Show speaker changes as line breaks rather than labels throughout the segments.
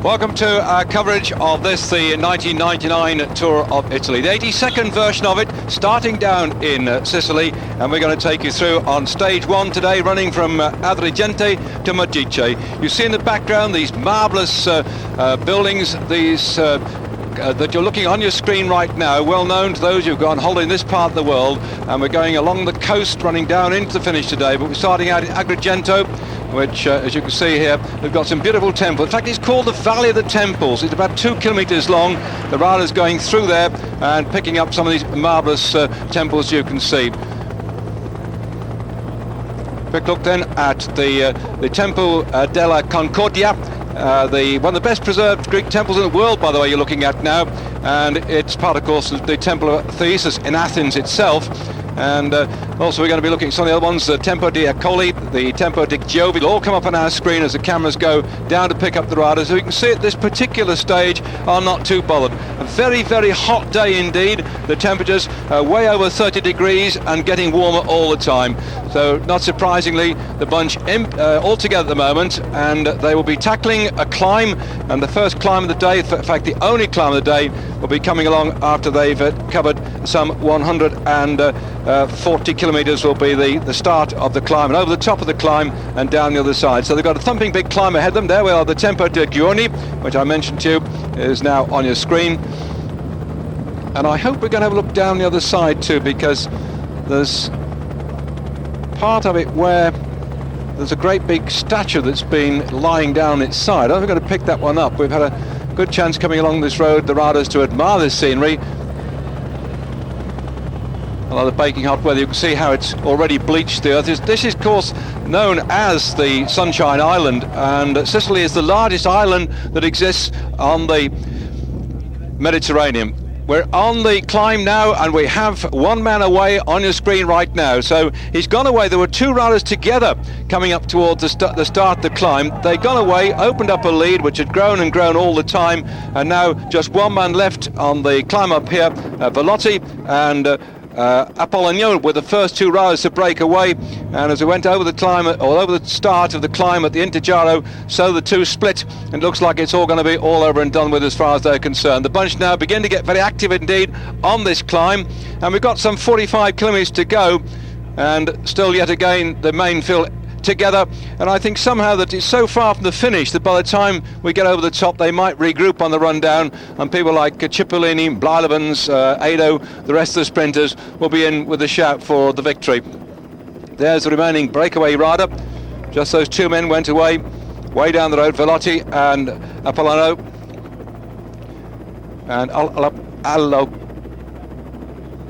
Welcome to our coverage of this, the 1999 Tour of Italy. The 82nd version of it, starting down in Sicily, and we're going to take you through on stage one today, running from Agrigento to Magice. You see in the background these marvellous buildings, these that you're looking on your screen right now, well known to those who've gone holiday in this part of the world, and we're going along the coast, running down into the finish today, but we're starting out in Agrigento, which, as you can see here, we've got some beautiful temples. In fact, it's called the Valley of the Temples. It's about 2 kilometres long. The rider's going through there and picking up some of these marvellous temples you can see. Quick look then at the Temple della Concordia, one of the best preserved Greek temples in the world, by the way, you're looking at now, and it's part, of course, of the Temple of Theseus in Athens itself. And also we're going to be looking at some of the other ones, the Tempo di Accoli, the Tempo di Giovi, will all come up on our screen as the cameras go down to pick up the riders, who you can see at this particular stage are not too bothered. A very, very hot day indeed. The temperatures are way over 30 degrees and getting warmer all the time. So not surprisingly, the bunch all together at the moment, and they will be tackling a climb, and the first climb of the day, in fact the only climb of the day, will be coming along after they've covered some 140 kilometres will be the start of the climb, and over the top of the climb and down the other side. So they've got a thumping big climb ahead of them. There we are, the Tempo di Giorni, which I mentioned to you, is now on your screen. And I hope we're going to have a look down the other side too, because there's part of it where there's a great big statue that's been lying down its side. I'm going to pick that one up. We've had a good chance coming along this road, the riders, to admire this scenery. The baking hot weather, you can see how it's already bleached the earth. This is, of course, known as the Sunshine Island, and Sicily is the largest island that exists on the Mediterranean. We're on the climb now, and we have one man away on your screen right now. So he's gone away. There were two riders together coming up towards the start of the climb. They'd gone away, opened up a lead which had grown and grown all the time, and now just one man left on the climb up here, Velotti and Apollonio were the first two riders to break away, and as we went over the climb, or over the start of the climb at the Giro, so the two split, and it looks like it's all going to be all over and done with as far as they're concerned. The bunch now begin to get very active indeed on this climb, and we've got some 45 kilometres to go, and still yet again the main field together, and I think somehow that it's so far from the finish that by the time we get over the top they might regroup on the rundown, and people like Cipollini, Blylevens, Ado, the rest of the sprinters will be in with a shout for the victory. There's the remaining breakaway rider. Just those two men went away, way down the road, Velotti and Apollonio, and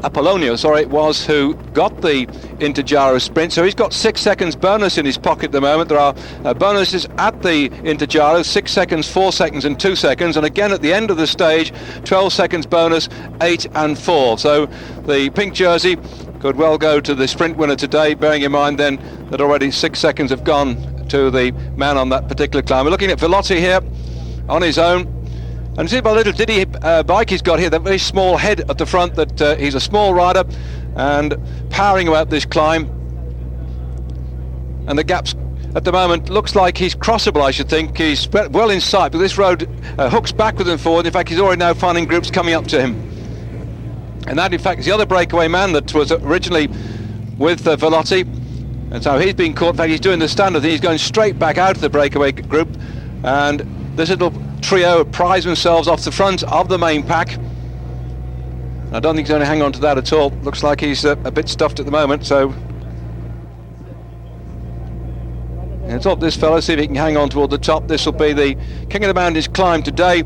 Apollonio, it was, who got the Giro sprint, so he's got 6 seconds bonus in his pocket at the moment. There are bonuses at the Giro, 6 seconds, 4 seconds and 2 seconds, and again at the end of the stage 12 seconds bonus, 8 and 4. So the pink jersey could well go to the sprint winner today, bearing in mind then that already 6 seconds have gone to the man on that particular climb. We're looking at Velotti here on his own. And see by the little ditty bike he's got here, that very small head at the front, that he's a small rider and powering about this climb. And the gaps at the moment looks like he's crossable, I should think. He's well in sight, but this road hooks backward and forward. In fact, he's already now finding groups coming up to him. And that, in fact, is the other breakaway man that was originally with Velotti. And so he's been caught. In fact, he's doing the standard thing. He's going straight back out of the breakaway group. And this little trio prize themselves off the front of the main pack. I don't think he's going to hang on to that at all. Looks like he's a bit stuffed at the moment, so it's up this fella, see if he can hang on toward the top. This will be the King of the Mountains climb today,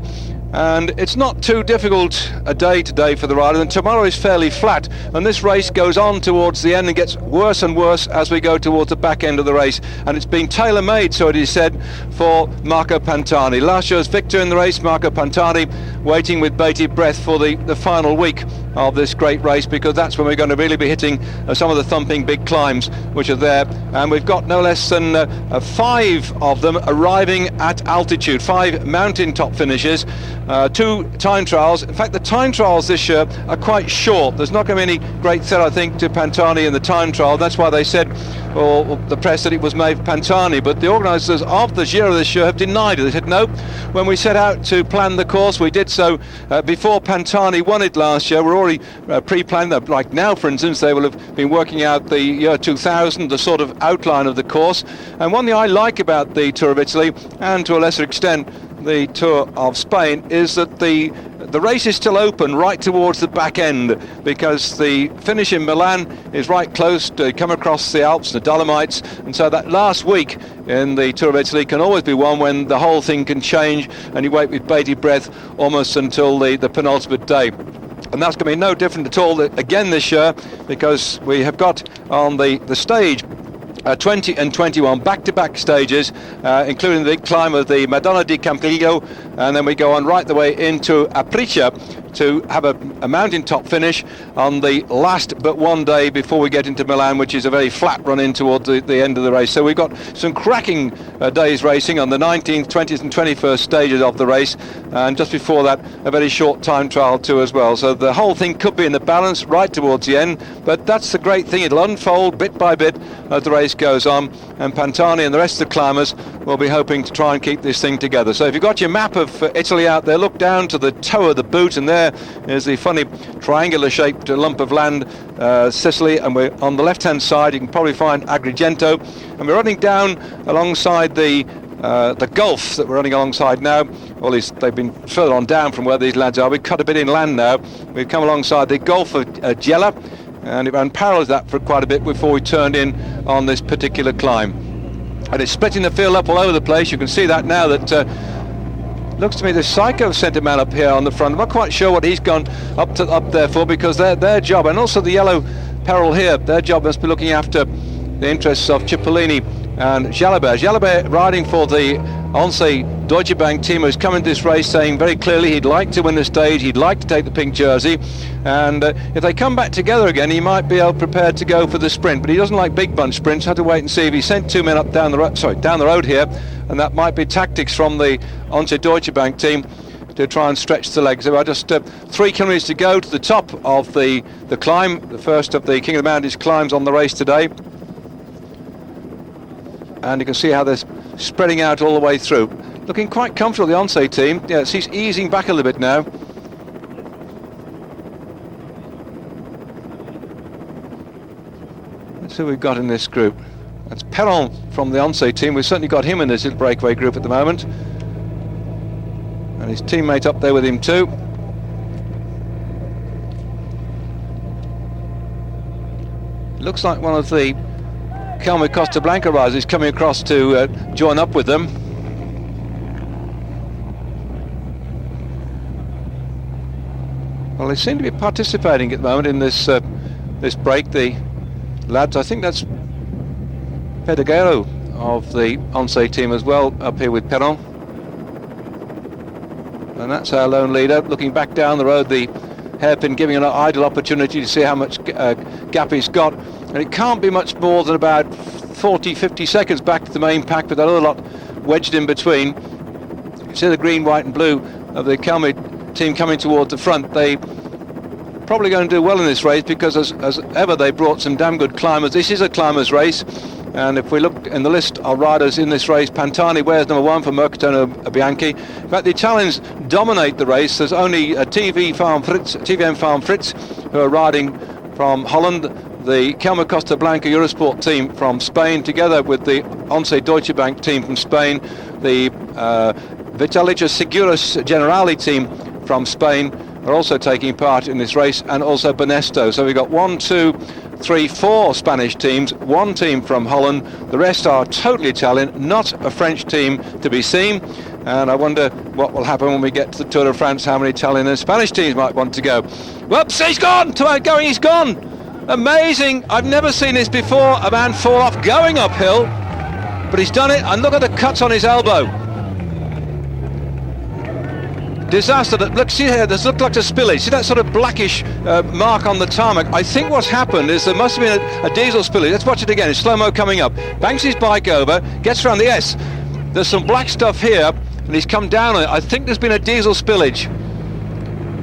and it's not too difficult a day today for the rider, and tomorrow is fairly flat, and this race goes on towards the end and gets worse and worse as we go towards the back end of the race, and it's been tailor-made, so it is said, for Marco Pantani. Last year's victor in the race, Marco Pantani, waiting with bated breath for the final week of this great race, because that's when we're going to really be hitting some of the thumping big climbs which are there, and we've got no less than 5 of them arriving at altitude, 5 mountain-top finishes, 2 time trials. In fact, the time trials this year are quite short. There's not going to be any great threat, I think, to Pantani in the time trial. That's why they said or the press that it was made for Pantani, but the organisers of the Giro this year have denied it. They said no, when we set out to plan the course, we did so before Pantani won it last year. We're already pre-planned that. Like now, for instance, they will have been working out the year 2000, the sort of outline of the course. And one thing I like about the Tour of Italy, and to a lesser extent the Tour of Spain, is that the race is still open right towards the back end, because the finish in Milan is right close to come across the Alps, the Dolomites, and so that last week in the Tour of Italy can always be one when the whole thing can change and you wait with bated breath almost until the penultimate day. And that's going to be no different at all again this year, because we have got on the stage 20 and 21 back-to-back stages, including the climb of the Madonna di Campiglio, and then we go on right the way into Aprilia to have a mountaintop finish on the last but one day before we get into Milan, which is a very flat run in towards the end of the race. So we've got some cracking days racing on the 19th, 20th and 21st stages of the race, and just before that a very short time trial too as well. So the whole thing could be in the balance right towards the end, but that's the great thing. It'll unfold bit by bit as the race goes on, and Pantani and the rest of the climbers will be hoping to try and keep this thing together. So if you've got your map of Italy out there, look down to the toe of the boot, and there is the funny triangular shaped lump of land, Sicily, and we're on the left hand side. You can probably find Agrigento, and we're running down alongside the Gulf that we're running alongside now. Or at least they've been further on down from where these lads are. We've cut a bit inland now. We've come alongside the Gulf of Gela, and it ran parallel to that for quite a bit before we turned in on this particular climb. And it's splitting the field up all over the place. You can see that now. That looks to me the Psycho sent a man up here on the front. I'm not quite sure what he's gone up there for, because their job, and also the yellow peril here, their job must be looking after the interests of Cipollini and Jalabert. Jalabert riding for the Once Deutsche Bank team, who's come into this race saying very clearly he'd like to win the stage, he'd like to take the pink jersey, and if they come back together again, he might be prepared to go for the sprint, but he doesn't like big bunch sprints. Had to wait and see if he sent two men up down the road here, and that might be tactics from the Once Deutsche Bank team to try and stretch the legs. There are just 3 kilometres to go to the top of the climb, the first of the King of the Mountains climbs on the race today. And you can see how they're spreading out all the way through. Looking quite comfortable, the Once team. Yeah, she's easing back a little bit now. Let's see who we've got in this group. That's Perron from the Once team. We've certainly got him in this little breakaway group at the moment. And his teammate up there with him too. Looks like one of the Calme Costa Blanca riders is coming across to join up with them. Well, they seem to be participating at the moment in this break, the lads. I think that's Pediguero of the Once team as well, up here with Perron. And that's our lone leader, looking back down the road, the hairpin giving an ideal opportunity to see how much gap he's got. And it can't be much more than about 40-50 seconds back to the main pack, with that other lot wedged in between. You see the green, white and blue of the Calme team coming towards the front. They probably going to do well in this race, because as ever they brought some damn good climbers. This is a climbers race, and if we look in the list of riders in this race, Pantani wears number 1 for Mercatone Bianchi. In fact, the Italians dominate the race. There's only TVM Farm Fritz who are riding from Holland, the Calme Costa Blanca Eurosport team from Spain, together with the Once Deutsche Bank team from Spain, the Vitalicia Seguros Generali team from Spain are also taking part in this race, and also Banesto. So we've got 1, 2, 3, 4 Spanish teams, 1 team from Holland. The rest are totally Italian, not a French team to be seen. And I wonder what will happen when we get to the Tour de France, how many Italian and Spanish teams might want to go. Whoops, he's gone! He's gone! Amazing! I've never seen this before, a man fall off going uphill, but he's done it, and look at the cuts on his elbow. Disaster. Look, see here, this looked like a spillage. See that sort of blackish mark on the tarmac? I think what's happened is there must have been a diesel spillage. Let's watch it again. It's slow-mo coming up. Banks his bike over, gets around the S. There's some black stuff here, and he's come down on it. I think there's been a diesel spillage.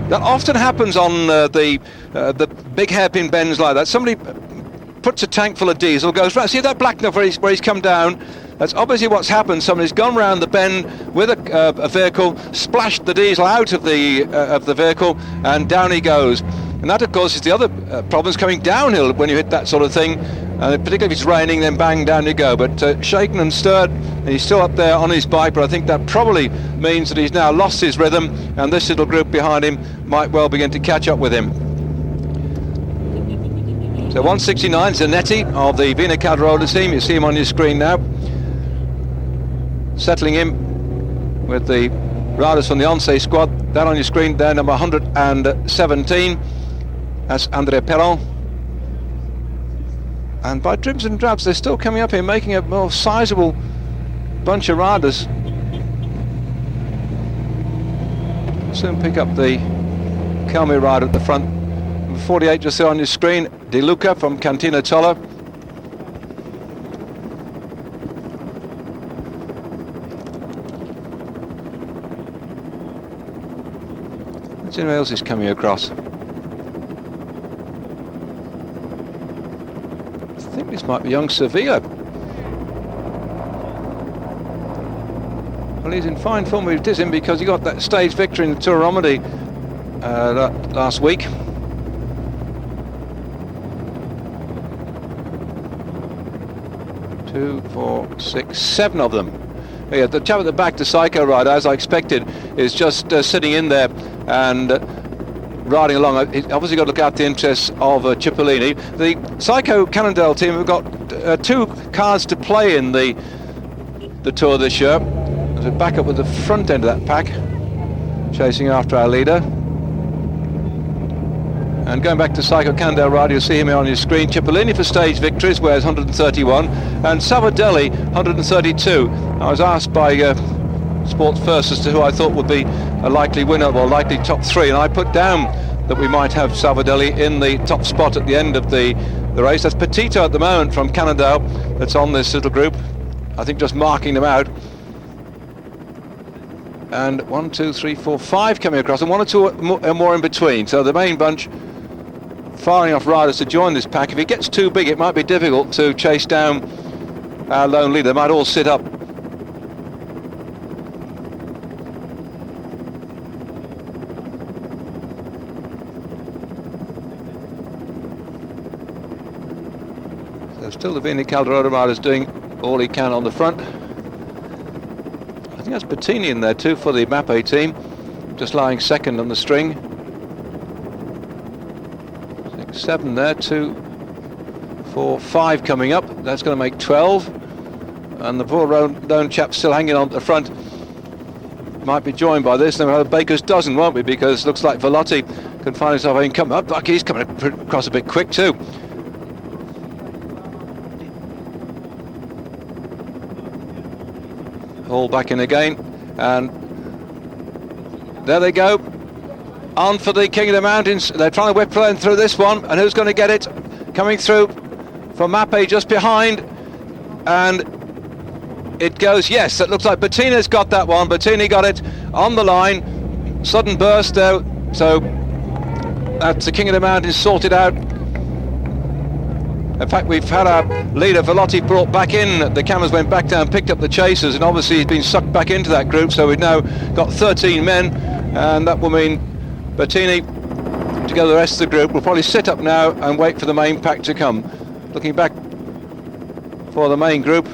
That often happens on the big hairpin bends like that. Somebody puts a tank full of diesel, goes round. See that black enough where he's come down? That's obviously what's happened. Somebody's gone round the bend with a vehicle, splashed the diesel out of the vehicle, and down he goes. And that, of course, is the other problems coming downhill when you hit that sort of thing. Particularly if it's raining, then bang, down you go. But shaken and stirred, and he's still up there on his bike, but I think that probably means that he's now lost his rhythm, and this little group behind him might well begin to catch up with him. So 169, Zanetti of the Vina Calderola team. You see him on your screen now. Settling in with the riders from the Once squad. That on your screen there, number 117. That's André Perron. And by dribs and drabs, they're still coming up here, making a more sizable bunch of riders. Soon pick up the Calmi rider at the front. Number 48 just there on your screen, De Luca from Cantina Tolla. Who else is coming across? I think this might be young Sevilla. Well, he's in fine form with Dizim because he got that stage victory in the Tour Romandie last week. Two, 4, 6, 7 of them. Yeah, the chap at the back, the Psycho rider, as I expected, is just sitting in there and riding along. He's obviously got to look out the interests of Cipollini. The Psycho Cannondale team have got 2 cars to play in the Tour this year. There's a back up with the front end of that pack, chasing after our leader. And going back to Psycho Cannondale rider, you'll see him here on your screen. Cipollini for stage victories, wears 131, and Savadelli 132. I was asked by Sports First as to who I thought would be a likely winner, or likely top 3, and I put down that we might have Savadelli in the top spot at the end of the race. That's Petito at the moment from Cannondale that's on this little group, I think just marking them out. And 1, 2, 3, 4, 5 coming across, and 1 or 2 more in between. So the main bunch firing off riders to join this pack. If it gets too big, it might be difficult to chase down our lone leader. They might all sit up. So still the Vina Calderola riders doing all he can on the front. I think that's Bettini in there too for the Mappe team, just lying second on the string. 6, 7 there, 2, 4, 5 coming up. That's going to make 12. And the poor lone chap still hanging on at the front might be joined by this. Then we'll have a baker's dozen, won't we? Because it looks like Velotti can find himself having come up. Lucky he's coming across a bit quick too. All back in again, and there they go, on for the King of the Mountains. They're trying to whip through this one, and who's going to get it? Coming through for Mappe just behind, and it goes, yes, it looks like Bettina's got that one. Bettini got it on the line, sudden burst though, so that's the King of the Mountains sorted out. In fact, we've had our leader Velotti brought back in. The cameras went back down, picked up the chasers, and obviously he's been sucked back into that group. So we've now got 13 men, and that will mean Bettini, together with the rest of the group, will probably sit up now and wait for the main pack to come. Looking back for the main group.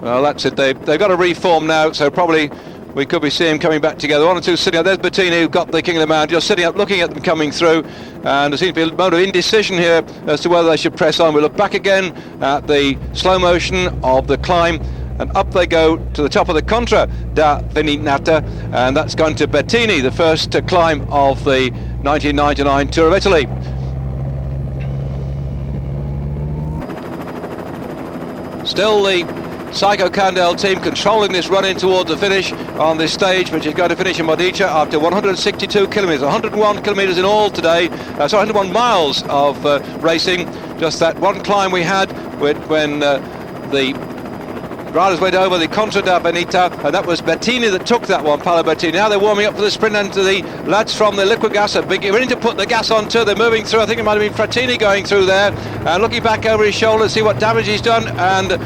Well, that's it. They've got to reform now, so probably we could be seeing them coming back together. 1 or 2 sitting up. There's Bettini, who got the King of the Mountain, just sitting up, looking at them coming through. And there seems to be a moment of indecision here as to whether they should press on. We look back again at the slow motion of the climb, and up they go to the top of the Contra da Veninata, and that's gone to Bettini, the first climb of the 1999 Tour of Italy. Still the Psycho Cannondale team controlling this run in towards the finish on this stage, which is going to finish in Modica after 162 kilometres, 101 kilometres in all today, 101 miles of racing. Just that one climb we had when the riders went over the Contra da Benita, and that was Bettini that took that one, Paolo Bettini. Now they're warming up for the sprint, and the lads from the Liquid Gas are beginning to put the gas on too. They're moving through. I think it might have been Frattini going through there, and looking back over his shoulder to see what damage he's done, and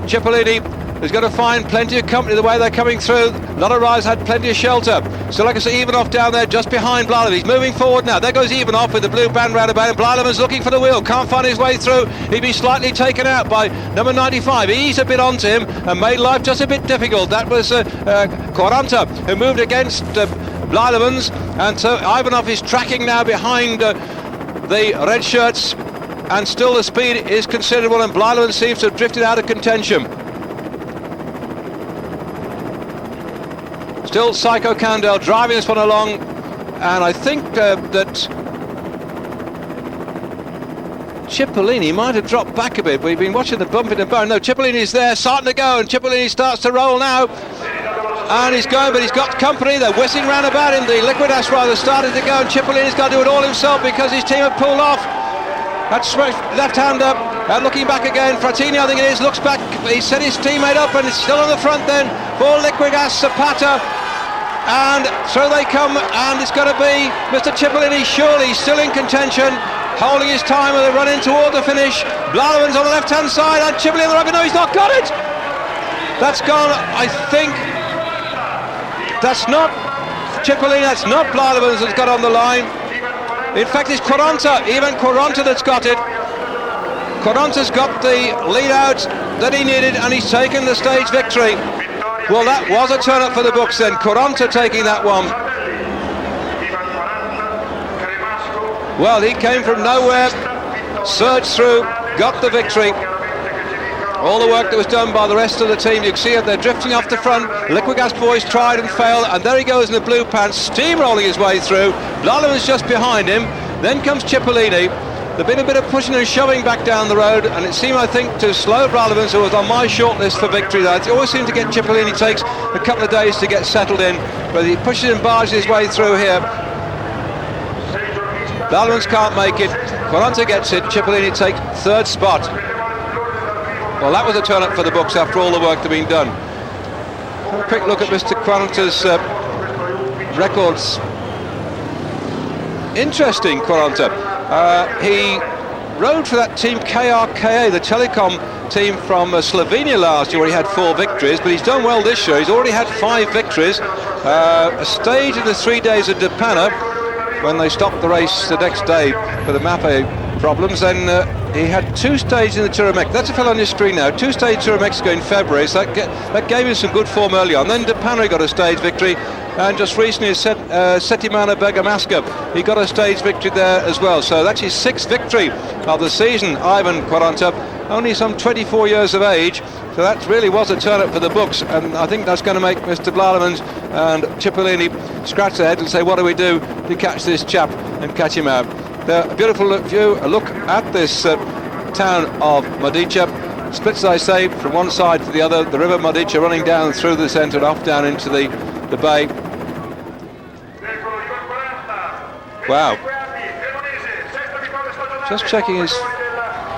Cipollini is going to find plenty of company the way they're coming through. A lot of riders had plenty of shelter. So like I say, Ivanov down there just behind Blyleman. He's moving forward now. There goes Ivanov with the blue band round about him. Blyleman's looking for the wheel, can't find his way through. He'd been slightly taken out by number 95. He eased a bit onto him and made life just a bit difficult. That was Quaranta, who moved against Blyleman's, and so Ivanov is tracking now behind the red shirts, and still the speed is considerable, and Blyleman seems to have drifted out of contention. Still Psycho Candel driving this one along, and I think that Cipollini might have dropped back a bit. We've been watching the bumping and bone. No, Cipollini's there, starting to go, and Cipollini starts to roll now. And he's going, but he's got company. They're whistling round about him. The Liquid Ash riders started to go, and Cipollini's got to do it all himself because his team have pulled off. That's left-hander, and looking back again, Frattini, I think it is, looks back. He set his teammate up, and it's still on the front then for Liquid Gas, Zapata, and through they come, and it's going to be Mr. Cipollini, surely still in contention, holding his time as they run in toward the finish. Blyleman's on the left-hand side, and Cipollini on the right. No, he's not got it. That's gone, I think. That's not Cipollini, that's not Blyleman's that's got on the line. In fact, it's Quaranta, even Quaranta that's got it. Quaranta's got the lead out that he needed, and he's taken the stage victory. Well, that was a turn up for the books then. Quaranta taking that one. Well, he came from nowhere, surged through, got the victory. All the work that was done by the rest of the team, you can see it, they're drifting off the front. Liquid Gas boys tried and failed, and there he goes in the blue pants, steamrolling his way through. Blyleman's just behind him. Then comes Cipollini. There's been a bit of pushing and shoving back down the road, and it seemed, I think, to slow Blyleman, who was on my short list for victory. It always seemed to get Cipollini, takes a couple of days to get settled in, but he pushes and barges his way through here. Blyleman can't make it. Quaranta gets it. Cipollini takes third spot. Well, that was a turn up for the books after all the work that had been done. Have a quick look at Mr. Quaranta's records. Interesting, Quaranta. He rode for that team KRKA, the telecom team from Slovenia last year, where he had 4 victories, but he's done well this year. He's already had 5 victories. A stage in the 3 days of Depana, when they stopped the race the next day for the Mappe problems, then he had 2 stages in the Tour of Mexico. That's a fellow on your screen now. 2 stage Tour of Mexico in February, so that gave him some good form early on. Then Depana got a stage victory, and just recently Settimana Bergamasca, he got a stage victory there as well. So that's his 6th victory of the season, Ivan Quaranta, only some 24 years of age. So that really was a turn up for the books, and I think that's going to make Mr. Blyleman and Cipollini scratch their head and say, what do we do to catch this chap and catch him out? A beautiful view, a look at this town of Modica. Splits, as I say, from one side to the other. The river Modica running down through the centre and off down into the bay. Wow. Just checking his...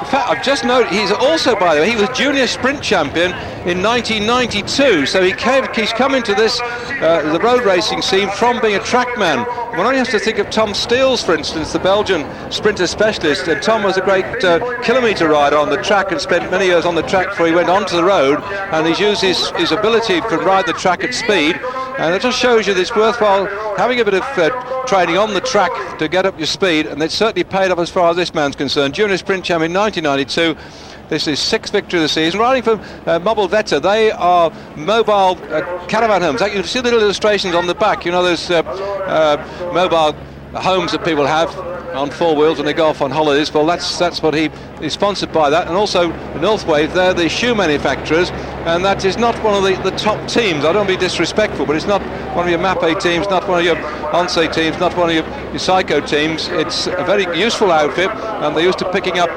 In fact, I've just noted, he's also, by the way, he was junior sprint champion in 1992, so he's come into this, the road racing scene from being a trackman. One only has to think of Tom Steels, for instance, the Belgian sprinter specialist, and Tom was a great kilometre rider on the track and spent many years on the track before he went onto the road, and he's used his ability to ride the track at speed, and it just shows you that it's worthwhile having a bit of training on the track to get up your speed, and it's certainly paid off as far as this man's concerned. Junior sprint champion in 1992. This is 6th victory of the season. Riding for Mobile Veta, they are mobile caravan homes. You can see the little illustrations on the back. You know those mobile homes that people have on 4 wheels when they go off on holidays. Well, that's what he is sponsored by that. And also Northwave, they're the shoe manufacturers, and that is not one of the top teams. I don't want to be disrespectful, but it's not one of your Mappe teams, not one of your Once teams, not one of your Psycho teams. It's a very useful outfit, and they're used to picking up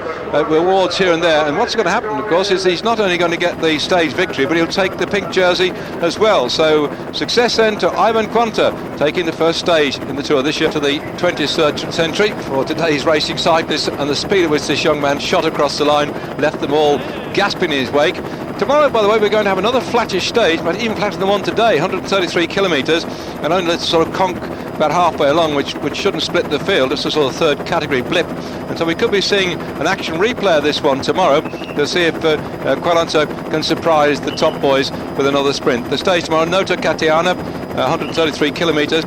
rewards here and there. And what's going to happen, of course, is he's not only going to get the stage victory, but he'll take the pink jersey as well. So success then to Ivan Quaranta, taking the first stage in the Tour this year to the 20th century for today's racing cyclists, and the speed at which this young man shot across the line left them all gasping in his wake. Tomorrow, by the way, we're going to have another flattish stage, but even flatter than the one today, 133 kilometres, and only sort of conk about halfway along, which shouldn't split the field. It's a sort of third category blip, and so we could be seeing an action replay of this one tomorrow to see if Qualanzo can surprise the top boys with another sprint. The stage tomorrow, Noto Catania, 133 kilometres,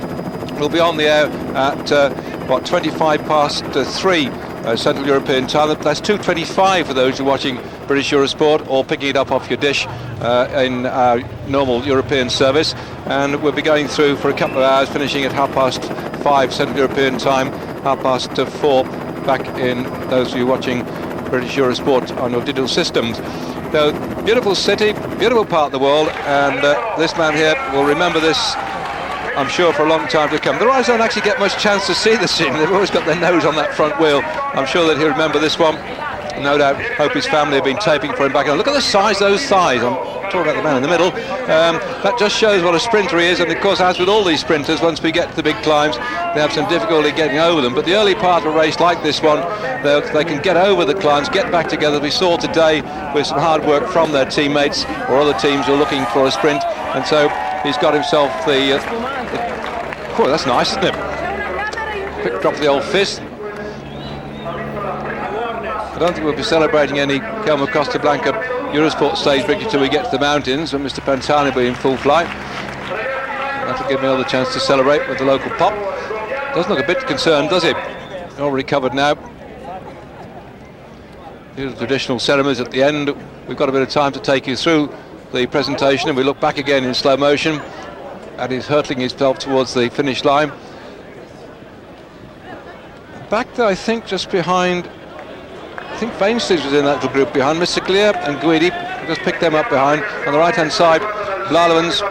will be on the air at 25 past 3 Central European time. That's 2:25 for those who are watching British Eurosport or picking it up off your dish in our normal European service, and we'll be going through for a couple of hours, finishing at 5:30 Central European time, 4:30 back in those of you watching British Eurosport on your digital systems. So, beautiful city, beautiful part of the world, and this man here will remember this, I'm sure, for a long time to come. The riders don't actually get much chance to see the scene. They've always got their nose on that front wheel. I'm sure that he'll remember this one. No doubt, hope his family have been taping for him back. And look at the size of those thighs. I'm talking about the man in the middle. That just shows what a sprinter he is. And of course, as with all these sprinters, once we get to the big climbs, they have some difficulty getting over them. But the early part of a race like this one, they can get over the climbs, get back together. We saw today with some hard work from their teammates or other teams who are looking for a sprint. And so he's got himself oh, that's nice, isn't it? Quick drop of the old fist. I don't think we'll be celebrating any Kelmo Costa Blanca Eurosport stage victory until we get to the mountains, when Mr. Pantani will be in full flight. That'll give me another chance to celebrate with the local pop. Doesn't look a bit concerned, does he? All recovered now. Here's the traditional ceremonies at the end. We've got a bit of time to take you through the presentation, and we look back again in slow motion, and he's hurtling himself towards the finish line. Back there, I think, just behind, I think Vainsters was in that little group behind. Mr. Clear and Guidi just picked them up behind. On the right-hand side, Blalowans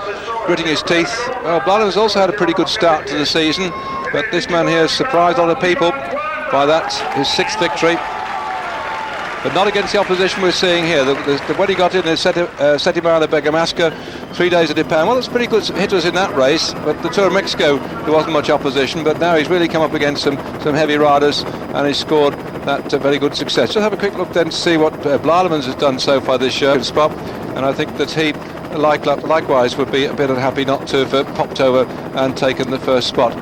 gritting his teeth. Well, Blalowans also had a pretty good start to the season, but this man here has surprised a lot of people by that, his 6th victory. But not against the opposition we're seeing here. When he got in, Settimana Bergamasca, 3 days of Japan. Well, there's pretty good hitters in that race, but the Tour of Mexico, there wasn't much opposition, but now he's really come up against some heavy riders, and he's scored that very good success. Just have a quick look then to see what Blalowans has done so far this year. Spot, and I think that he, likewise, would be a bit unhappy not to have popped over and taken the first spot.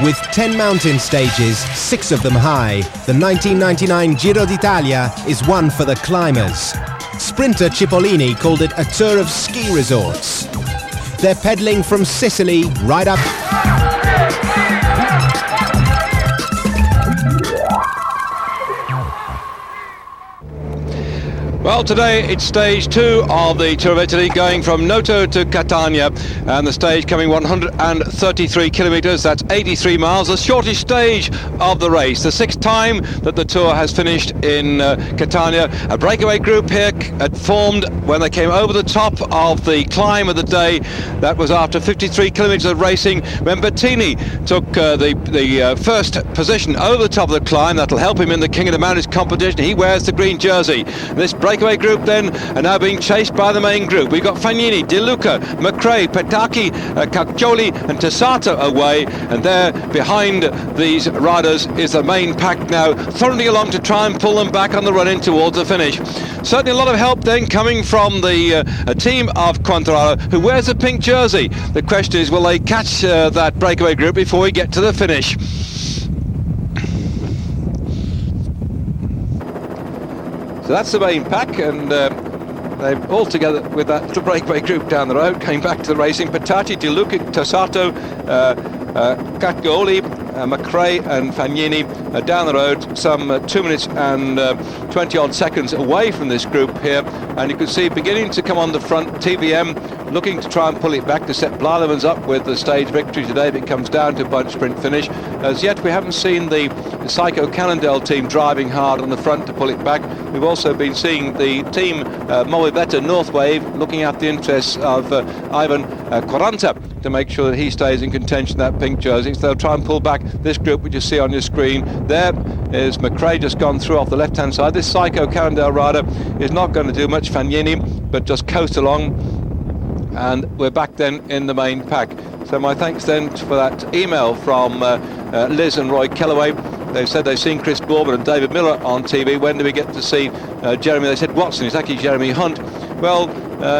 With 10 mountain stages, 6 of them high, the 1999 Giro d'Italia is one for the climbers. Sprinter Cipollini called it a tour of ski resorts. They're pedaling from Sicily right up...
Well, today it's stage 2 of the Tour of Italy, going from Noto to Catania, and the stage coming 133 kilometres, that's 83 miles, the shortest stage of the race. The 6th time that the Tour has finished in Catania. A breakaway group here had formed when they came over the top of the climb of the day. That was after 53 kilometres of racing, when Bettini took the first position over the top of the climb. That'll help him in the King of the Mountains competition. He wears the green jersey. This breakaway group then are now being chased by the main group. We've got Fagnini, De Luca, McRae, Petacchi, Caccioli and Tessato away, and there behind these riders is the main pack now, thundering along to try and pull them back on the run in towards the finish. Certainly a lot of help then coming from the team of Quantararo, who wears a pink jersey. The question is, will they catch that breakaway group before we get to the finish? So that's the main pack, and they've all together with that little breakaway group down the road, came back to the racing. Petacchi, De Luca, Tessato, Caccioli, McRae and Fagnini down the road, some 2 minutes and 20 odd seconds away from this group here, and you can see beginning to come on the front TVM, looking to try and pull it back to set Blyleven's up with the stage victory today if it comes down to a bunch sprint finish. As yet we haven't seen the Psycho Cannondale team driving hard on the front to pull it back. We've also been seeing the team Movimento Northwave looking at the interests of Ivan Quaranta to make sure that he stays in contention, that pink jersey. So they'll try and pull back this group which you see on your screen. There is McRae just gone through off the left hand side. This Psycho Cannondale rider is not going to do much, Fagnini, but just coast along, and we're back then in the main pack. So my thanks then for that email from Liz and Roy Kellaway. They said they've seen Chris Bourman and David Miller on TV. When do we get to see Jeremy? They said Watson. It's actually Jeremy Hunt. Well,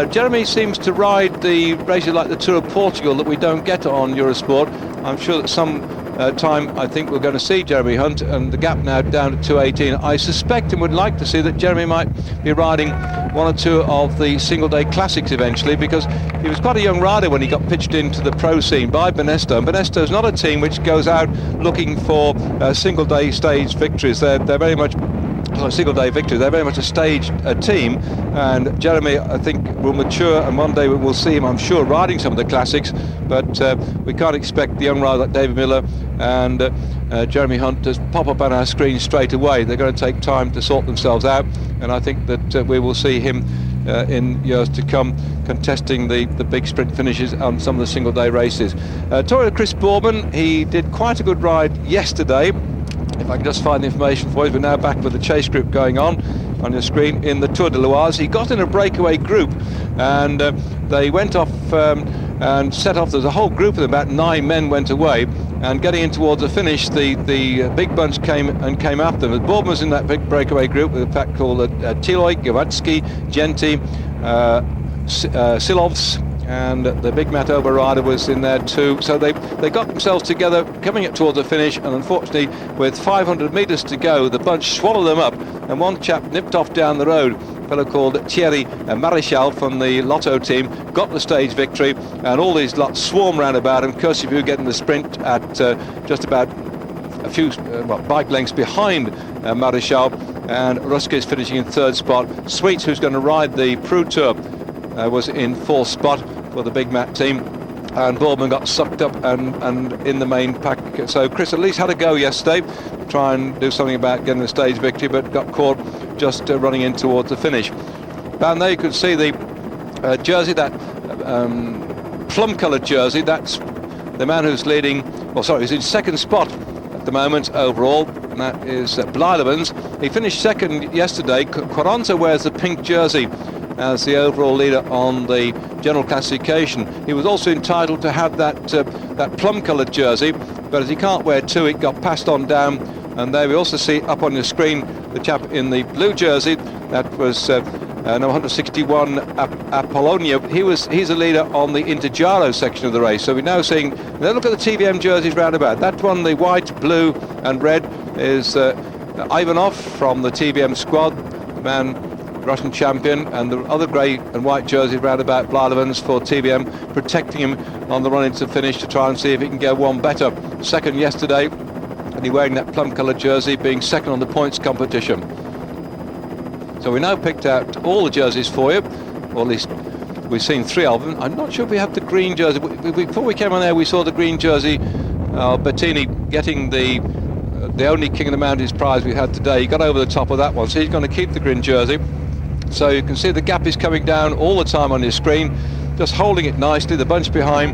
Jeremy seems to ride the races like the Tour of Portugal that we don't get on Eurosport. I'm sure that some time I think we're going to see Jeremy Hunt, and the gap now down to 2:18. I suspect and would like to see that Jeremy might be riding one or two of the single day classics eventually, because he was quite a young rider when he got pitched into the pro scene by Banesto, and Banesto is not a team which goes out looking for single day stage victories. They're very much single day victory. They're very much a staged team, and Jeremy I think will mature, and one day we will see him, I'm sure, riding some of the classics, but we can't expect the young rider like David Miller and Jeremy Hunt to pop up on our screen straight away. They're going to take time to sort themselves out, and I think that we will see him in years to come contesting the big sprint finishes on some of the single day races. Talking to Chris Bourman, he did quite a good ride yesterday. If I can just find the information for you, we're now back with the chase group going on your screen in the Tour de l'Oise. He got in a breakaway group, and they went off and set off. There's a whole group of them, about 9 men went away, and getting in towards the finish, the big bunch came after them. Bourman was in that big breakaway group with a pack called Tiloy, Gavatsky, Genti, Silovs, and the big Matt Ober rider was in there too. So they got themselves together coming up towards the finish, and unfortunately with 500 metres to go the bunch swallowed them up, and one chap nipped off down the road, a fellow called Thierry Marichal from the Lotto team, got the stage victory, and all these lots swarm round about him. Kursivu getting the sprint at just about a few bike lengths behind Marichal, and Ruska is finishing in 3rd spot. Sweets, who's going to ride the Pro Tour, was in 4th spot for the Big Mat team, and Bourman got sucked up and in the main pack. So Chris at least had a go yesterday, try and do something about getting the stage victory, but got caught just running in towards the finish. Down there you could see the jersey, that plum coloured jersey. That's the man who's leading, he's in 2nd spot at the moment overall, and that is Blyleven's. He finished 2nd yesterday. Quaranta wears the pink jersey as the overall leader on the general classification. He was also entitled to have that plum coloured jersey, but as he can't wear 2, it got passed on down. And there we also see up on your screen the chap in the blue jersey. That was number 161, Apollonia. He's a leader on the Intergiro section of the race. So we're now seeing, look at the TVM jerseys round about. That one, the white, blue and red, is Ivanov from the TVM squad, the man, Russian champion, and the other grey and white jerseys round about Blyleven's for TVM, protecting him on the run into the finish to try and see if he can go one better. 2nd yesterday, and he wearing that plum coloured jersey, being 2nd on the points competition. So we now picked out all the jerseys for you, or at least we've seen 3 of them. I'm not sure if we have the green jersey. Before we came on there, we saw the green jersey, Bettini getting the only King of the Mountains prize we had today. He got over the top of that one, so he's going to keep the green jersey. So you can see the gap is coming down all the time on your screen, just holding it nicely. The bunch behind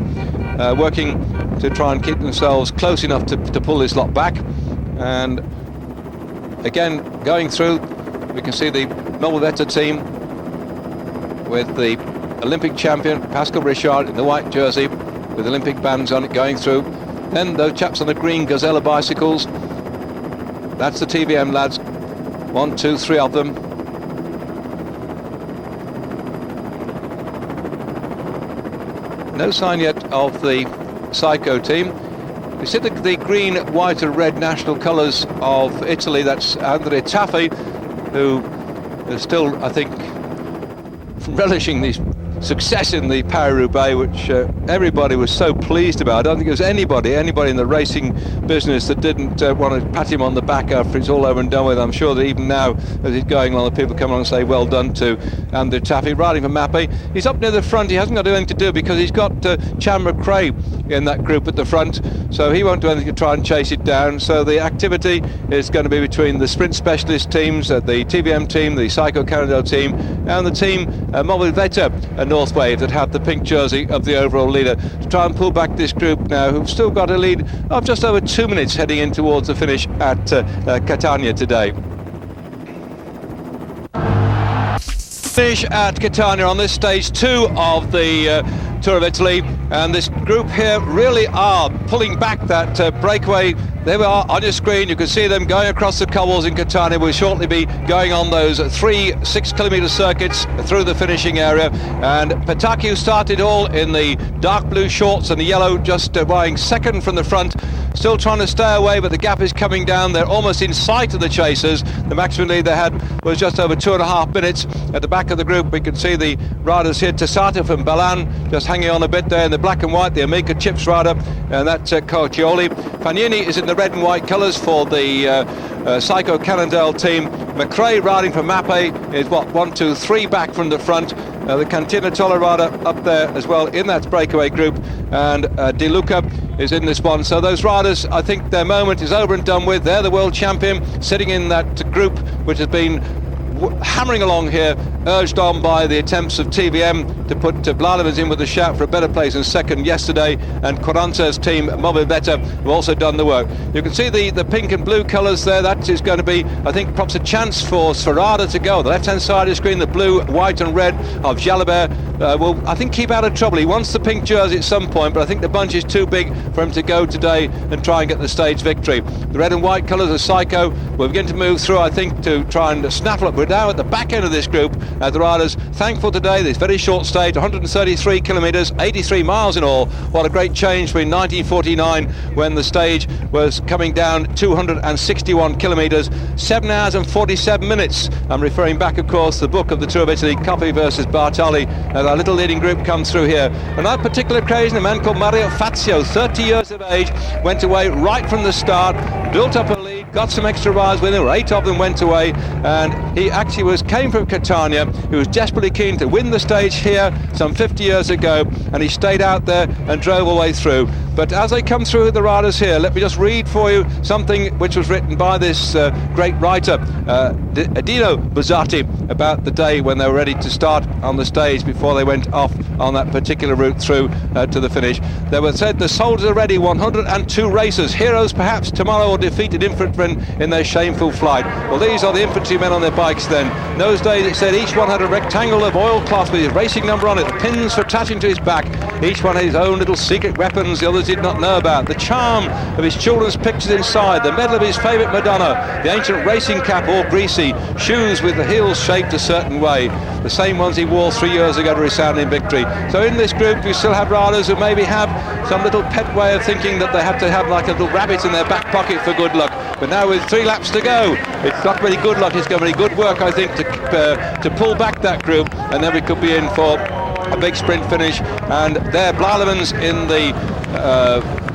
working to try and keep themselves close enough to pull this lot back. And again, going through, we can see the Movimento team with the Olympic champion Pascal Richard in the white jersey with Olympic bands on it going through. Then those chaps on the green Gazella bicycles, that's the TVM lads, 1, 2, 3 of them. No sign yet of the Psycho team. You see the green, white and red national colours of Italy. That's Andrea Taffi, who is still, I think, relishing these success in the Paris-Roubaix, which everybody was so pleased about. I don't think there was anybody in the racing business that didn't want to pat him on the back after it's all over and done with. I'm sure that even now, as he's going along, the people come along and say well done to Andrew Taffy, riding for Mappe. He's up near the front. He hasn't got anything to do because he's got Chan McRae in that group at the front, so he won't do anything to try and chase it down. So the activity is going to be between the sprint specialist teams, the TVM team, the Psycho Cannondale team, and the team Mobile Veta and North Wave that have the pink jersey of the overall leader, to try and pull back this group now, who've still got a lead of just over 2 minutes heading in towards the finish at Catania today. Finish at Catania on this stage 2 of the Tour of Italy, and this group here really are pulling back that breakaway. There we are on your screen. You can see them going across the cobbles in Catania. We'll shortly be going on those 3 6-kilometre circuits through the finishing area. And Pataki, who started all in the dark blue shorts and the yellow, just vying second from the front, still trying to stay away, but the gap is coming down. They're almost in sight of the chasers. The maximum lead they had was just over 2.5 minutes. At the back of the group, we can see the riders here. Tassata from Balan just hanging on a bit there in the black and white, the Amica Chips rider, and that's Corcioli. Fagnini is in the red and white colours for the Psycho Cannondale team. McRae riding for Mappe is 1, 2, 3 back from the front. The Cantina Tolla rider up there as well in that breakaway group, and De Luca is in this one. So those riders, I think their moment is over and done with. They're the world champion, sitting in that group which has been hammering along here, urged on by the attempts of TVM to put Blademans in with a shout for a better place in second yesterday, and Quaranta's team Mobile Veta have also done the work. You can see the pink and blue colours there. That is going to be, I think, perhaps a chance for Sferrada to go. The left-hand side of the screen, the blue, white and red of Jalabert will, I think, keep out of trouble. He wants the pink jersey at some point, but I think the bunch is too big for him to go today and try and get the stage victory. The red and white colours of Psycho will begin to move through, I think, to try and snaffle up. We're now at the back end of this group. The riders thankful today, this very short stage, 133 kilometres, 83 miles in all. What a great change between 1949, when the stage was coming down 261 kilometres, 7 hours and 47 minutes. I'm referring back, of course, to the book of the Tour of Italy, Coppi versus Bartali, and our little leading group comes through here. On that particular occasion, a man called Mario Fazio, 30 years of age, went away right from the start, built up a lead, got some extra riders with him, 8 of them went away, and he actually came from Catania. He was desperately keen to win the stage here some 50 years ago, and he stayed out there and drove all the way through. But as they come through the riders here, let me just read for you something which was written by this great writer, Dino Buzzati, about the day when they were ready to start on the stage before they went off on that particular route through to the finish. They were said, the soldiers are ready, 102 racers, heroes perhaps tomorrow, or defeated infantrymen in their shameful flight. Well, these are the infantrymen on their bikes then. In those days it said each one had a rectangle of oilcloth with his racing number on it, the pins for attaching to his back. Each one had his own little secret weapons the others did not know about. The charm of his children's pictures inside, the medal of his favourite Madonna, the ancient racing cap all greasy, shoes with the heels shaped a certain way, the same ones he wore 3 years ago to resounding victory. So in this group you still have riders who maybe have some little pet way of thinking that they have to have like a little rabbit in their back pocket for good luck. But now with 3 laps to go, it's not really good luck, it's going to be good work, I think, to pull back that group, and then we could be in for a big sprint finish. And there Blademans in the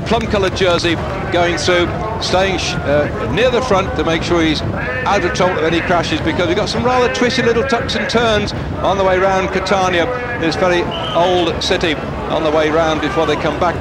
plum-coloured jersey going through, staying near the front to make sure he's out of trouble of any crashes, because we've got some rather twisty little tucks and turns on the way round Catania, this very old city, on the way round before they come back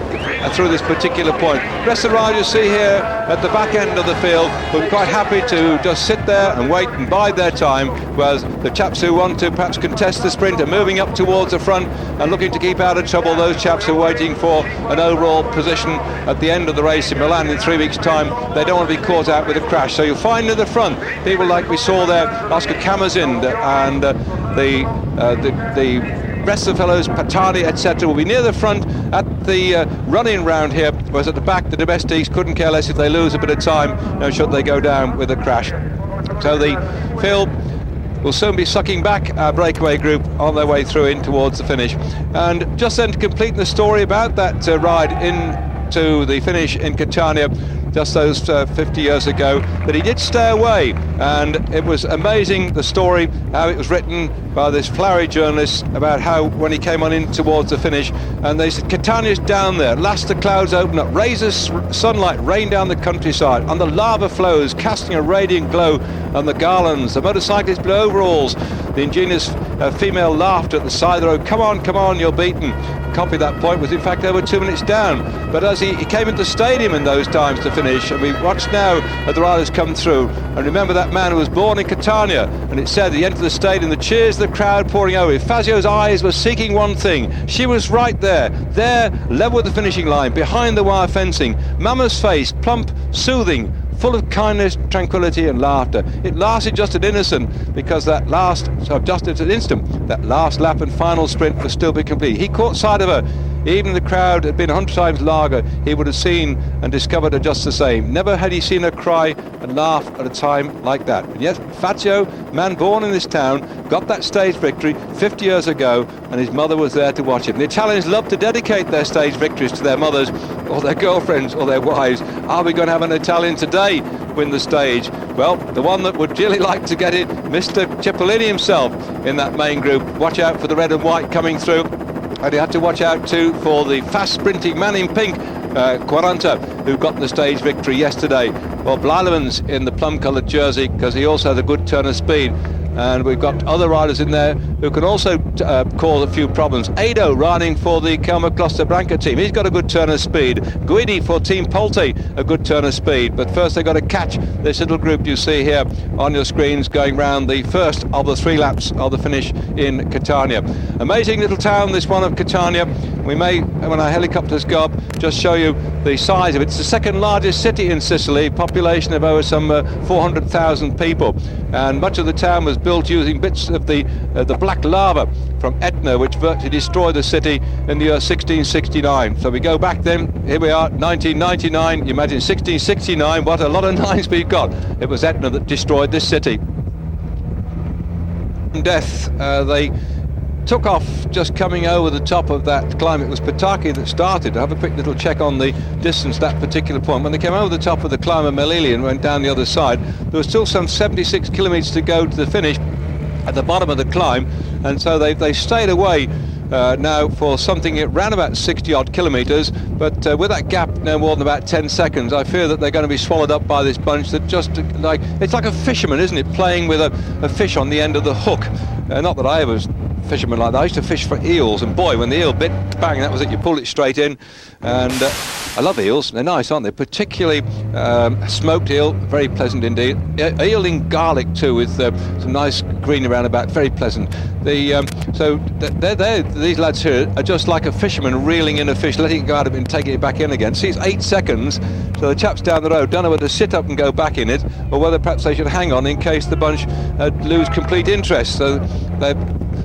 through this particular point. The rest of the riders you see here at the back end of the field were quite happy to just sit there and wait and bide their time, whereas the chaps who want to perhaps contest the sprint are moving up towards the front and looking to keep out of trouble those chaps who are waiting for an overall position at the end of the race in Milan in 3 weeks' time. They don't want to be caught out with a crash. So you'll find at the front people like we saw there, Oscar Camazin and the rest of the fellows, Patani, etc., will be near the front at the running round here, whereas at the back the domestics couldn't care less if they lose a bit of time, should they go down with a crash. So the field will soon be sucking back our breakaway group on their way through in towards the finish. And just then, to complete the story about that ride in to the finish in Catania, just those 50 years ago. But he did stay away, and it was amazing, the story, how it was written by this flowery journalist about how when he came on in towards the finish, and they said Catania's down there, last the clouds open up, rays of sunlight rain down the countryside, and the lava flows casting a radiant glow on the garlands, the motorcyclists blew overalls, the ingenious female laughed at the side of the road, come on, you're beaten. Copy that point was in fact over 2 minutes down, but as he came into the stadium in those times to finish, and we watch now as the riders come through, and remember that man who was born in Catania, and it said he entered the stadium, the cheers of the crowd pouring over. Fazio's eyes were seeking one thing. She was right there, level with the finishing line, behind the wire fencing. Mama's face, plump, soothing, full of kindness, tranquility and laughter. It lasted just an instant, because that last lap and final sprint was still be complete. He caught sight of her. Even if the crowd had been 100 times larger, he would have seen and discovered her just the same. Never had he seen her cry and laugh at a time like that. And yet Fazio, man born in this town, got that stage victory 50 years ago, and his mother was there to watch him. The Italians love to dedicate their stage victories to their mothers or their girlfriends or their wives. Are we going to have an Italian today win the stage? Well, the one that would really like to get it, Mr. Cipollini himself in that main group. Watch out for the red and white coming through. And you had to watch out too for the fast sprinting man in pink, 40, who got the stage victory yesterday. Well, Bleilemann's in the plum-coloured jersey because he also had a good turn of speed. And we've got other riders in there who can also cause a few problems. Ado riding for the Kelma Costa Branca team. He's got a good turn of speed. Guidi for Team Polte, a good turn of speed. But first they've got to catch this little group you see here on your screens going round the first of the 3 laps of the finish in Catania. Amazing little town, this one of Catania. We may, when our helicopters go up, just show you the size of it. It's the second largest city in Sicily, population of over some 400,000 people. And much of the town was built using bits of the black lava from Etna, which virtually destroyed the city in the year 1669. So we go back then, here we are, 1999. You imagine 1669, what a lot of nines we've got. It was Etna that destroyed this city. Death, they took off just coming over the top of that climb. It was Pataki that started. I'll have a quick little check on the distance, that particular point. When they came over the top of the climb of Melili and went down the other side, there was still some 76 kilometres to go to the finish at the bottom of the climb, and so they stayed away now for something around about 60 odd kilometres, but with that gap no more than about 10 seconds, I fear that they're going to be swallowed up by this bunch that just like, it's like a fisherman, isn't it, playing with a fish on the end of the hook. Not that I ever was fisherman like that. I used to fish for eels, and boy, when the eel bit, bang, that was it, you pulled it straight in. And I love eels, they're nice, aren't they? Particularly smoked eel, very pleasant indeed. Eel in garlic too, with some nice green around about, very pleasant. So these lads here are just like a fisherman reeling in a fish, letting it go out of it and taking it back in again. See, it's 8 seconds, so the chaps down the road don't know whether to sit up and go back in it, or whether perhaps they should hang on in case the bunch lose complete interest. So they're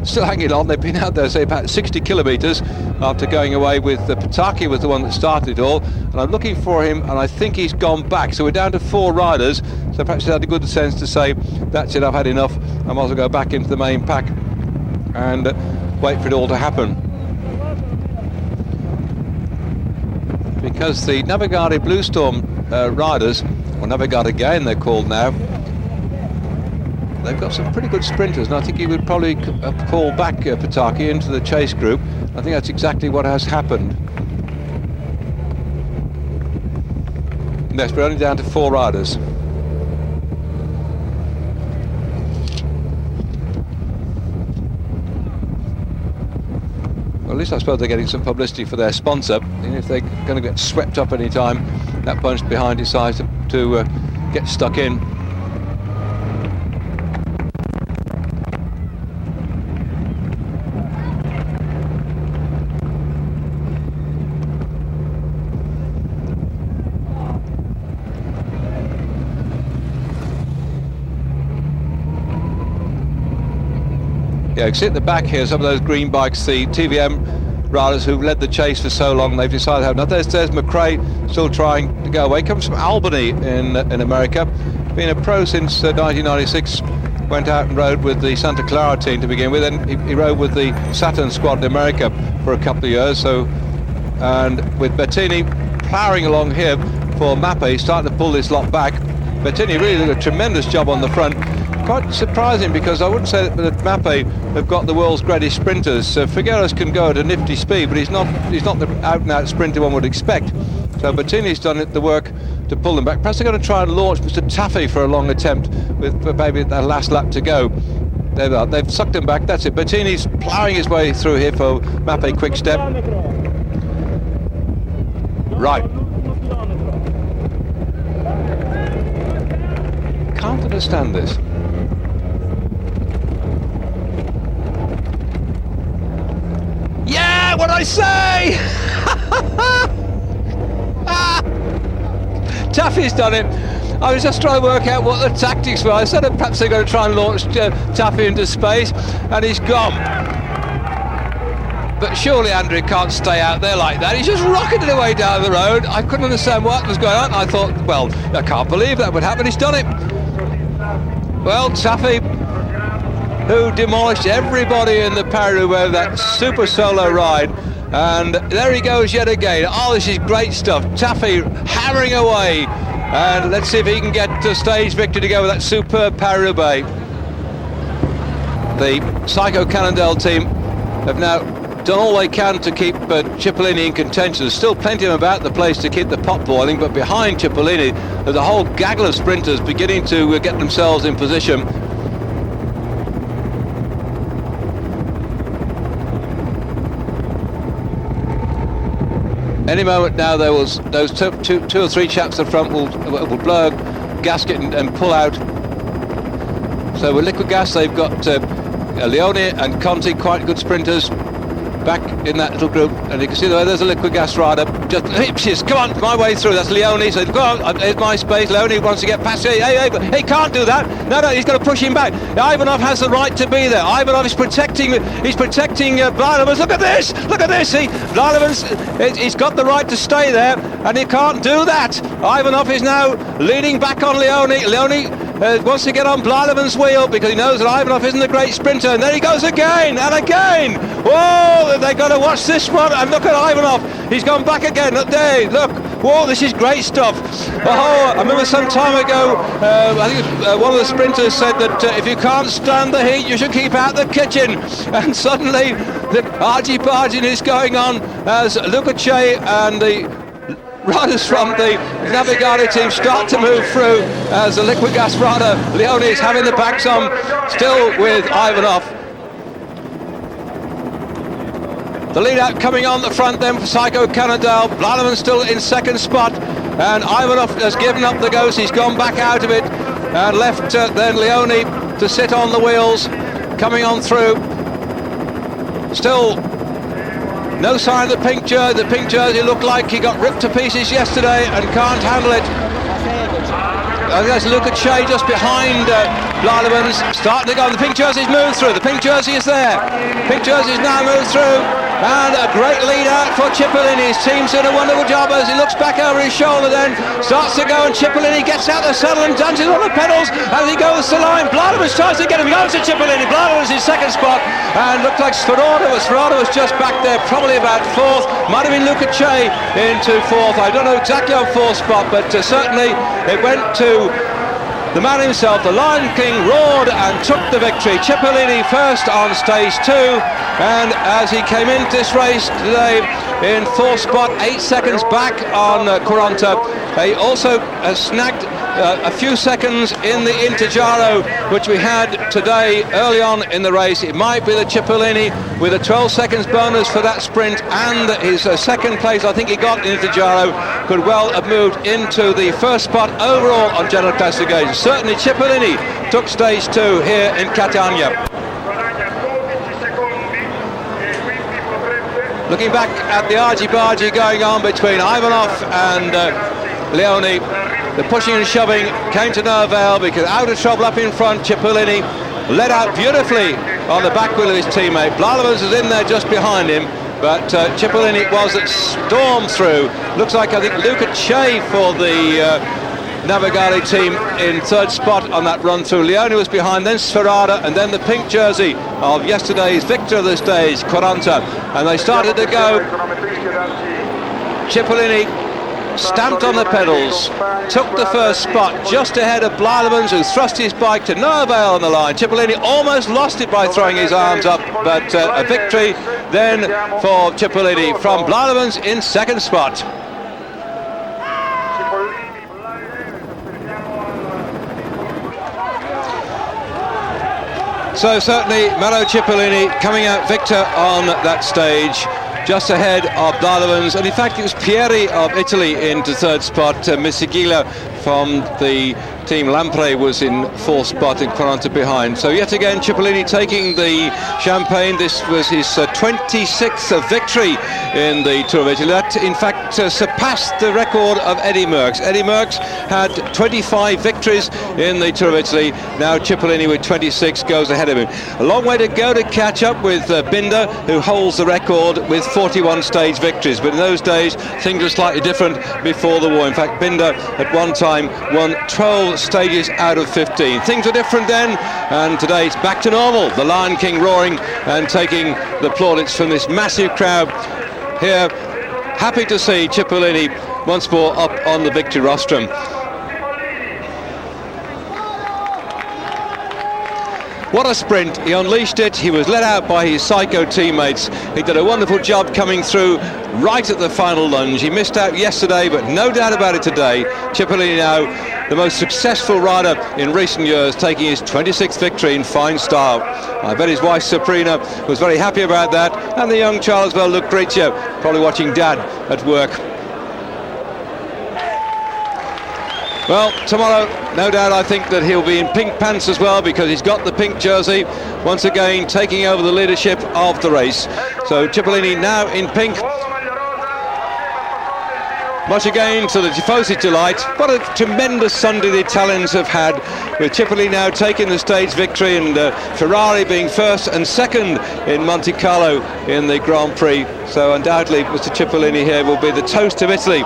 still hanging on. They've been out there, say, about 60 kilometres after going away with Pataki was the one that started it all, and I'm looking for him, and I think he's gone back. So we're down to 4 riders, so perhaps he had a good sense to say, that's it, I've had enough, I might as well go back into the main pack and wait for it all to happen. Because the Navigare Blue Storm riders, or Navigare Gain they're called now, they've got some pretty good sprinters, and I think he would probably call back Pataki into the chase group. I think that's exactly what has happened. Yes, we're only down to 4 riders. Well, at least I suppose they're getting some publicity for their sponsor. And if they're going to get swept up any time, that bunch behind decides to get stuck in. Yeah, you can see at the back here some of those green bikes, the TVM riders who've led the chase for so long, they've decided to have. Now there's McRae still trying to go away. Comes from Albany in America. Been a pro since 1996. Went out and rode with the Santa Clara team to begin with, and he rode with the Saturn squad in America for a couple of years. So, and with Bettini powering along here, for Mappe. He's starting to pull this lot back. Bettini really did a tremendous job on the front. Quite surprising, because I wouldn't say that Mappe have got the world's greatest sprinters. Figueres can go at a nifty speed, but he's not the out-and-out sprinter one would expect. So Bettini's done the work to pull them back. Perhaps they're going to try and launch Mr. Taffy for a long attempt with maybe that last lap to go. There they are. They've sucked him back. That's it. Bettini's ploughing his way through here for Mappe quick step. Right. Can't understand this. Yeah, what I say! Taffy's done it. I was just trying to work out what the tactics were. I said that perhaps they're going to try and launch Taffy into space, and he's gone. But surely Andrew can't stay out there like that. He's just rocketed away down the road. I couldn't understand what was going on. I thought, well, I can't believe that would happen. He's done it. Well, Taffy, who demolished everybody in the Paris-Roubaix, that super solo ride, and there he goes yet again. Oh, this is great stuff. Taffy hammering away, and let's see if he can get to stage victory to go with that superb Paris-Roubaix. The Psycho Cannondale team have now done all they can to keep Cipollini in contention. There's still plenty of them about the place to keep the pot boiling, but behind Cipollini there's a whole gaggle of sprinters beginning to get themselves in position. Any moment now, those two or three chaps at the front will blow a gasket and pull out. So with liquid gas, they've got Leone and Conti, quite good sprinters, back in that little group, and you can see there's a liquid gas rider. Just come on, my way through. That's Leone. So go on, there's my space. Leone wants to get past. Hey, he can't do that. No, he's going to push him back. Ivanov has the right to be there. Ivanov is protecting. He's protecting Blailovans. Look at this. Blailovans, he's got the right to stay there, and he can't do that. Ivanov is now leaning back on Leone. Leone wants to get on Blailovans' wheel because he knows that Ivanov isn't a great sprinter, and there he goes again and again. Whoa, they've got to watch this one, and look at Ivanov. He's gone back again. Look there, look. Whoa, this is great stuff. Oh, I remember some time ago, I think one of the sprinters said that if you can't stand the heat, you should keep out the kitchen. And suddenly, the argy-barging is going on as Lucace and the riders from the Navigare team start to move through as the liquid gas rider Leone is having the backs on, still with Ivanov. The lead out coming on the front then for Psycho Cannondale. Blailovans still in second spot, and Ivanov has given up the ghost. He's gone back out of it and left then Leone to sit on the wheels, coming on through. Still no sign of the pink jersey. The pink jersey looked like he got ripped to pieces yesterday and can't handle it. There's Lucace just behind Blailovans, starting to go. The pink jersey's moved through. The pink jersey is there. Pink jersey's now moved through, and a great lead out for Cipollini. His team's doing a wonderful job as he looks back over his shoulder, then starts to go, and Cipollini gets out the saddle and dances on the pedals as he goes to the line. Blailovans tries to get him. He goes to Cipollini. Blailovans in second spot, and looked like Sferrada was just back there, probably about fourth. Might have been Lucace into fourth. I don't know exactly on fourth spot, but certainly it went to the man himself. The Lion King roared and took the victory. Cipollini first on stage 2, and as he came into this race today in fourth spot, 8 seconds back on Quaranta. He also snagged a few seconds in the Intergiro, which we had today early on in the race. It might be the Cipollini with a 12 seconds bonus for that sprint, and his second place I think he got in Intergiro could well have moved into the first spot overall on general classification. Certainly Cipollini took stage 2 here in Catania. Looking back at the argy-bargy going on between Ivanov and Leone, the pushing and shoving came to no avail because out of trouble up in front. Cipollini led out beautifully on the back wheel of his teammate. Blailovans was in there just behind him, but Cipollini was that stormed through. Looks like I think Lucace for the Navigare team in third spot on that run through. Leone was behind, then Sferrada, and then the pink jersey of yesterday's victor of the stage, Quaranta, and they started to go. Cipollini stamped on the pedals, took the first spot just ahead of Blylemans, who thrust his bike to no avail on the line. Cipollini almost lost it by throwing his arms up, but a victory then for Cipollini from Blylemans in second spot. So certainly Mauro Cipollini coming out victor on that stage, just ahead of Blylemans, and in fact it was Pieri of Italy into third spot. Misigila from the team Lampre was in fourth spot and Quaranta behind. So yet again Cipollini taking the champagne. This was his 26th victory in the Tour of Italy. That in fact surpassed the record of Eddy Merckx. Eddy Merckx had 25 victories in the Tour of Italy. Now Cipollini with 26 goes ahead of him. A long way to go to catch up with Binder, who holds the record with 41 stage victories, but in those days things were slightly different before the war. In fact, Binder at one time won 12 stages out of 15. Things were different then, and today it's back to normal. The Lion King roaring and taking the plaudits from this massive crowd here. Happy to see Cipollini once more up on the victory rostrum. What a sprint. He unleashed it. He was let out by his psycho teammates. He did a wonderful job coming through right at the final lunge. He missed out yesterday, but no doubt about it today. Cipollini now the most successful rider in recent years, taking his 26th victory in fine style. I bet his wife Sabrina was very happy about that, and the young child as well, Lucrezia, probably watching Dad at work. Well, tomorrow, no doubt, I think that he'll be in pink pants as well, because he's got the pink jersey, once again taking over the leadership of the race. So Cipollini now in pink. Much again to the Tifosi delight. What a tremendous Sunday the Italians have had, with Cipollini now taking the stage victory, and Ferrari being first and second in Monte Carlo in the Grand Prix. So undoubtedly Mr. Cipollini here will be the toast of Italy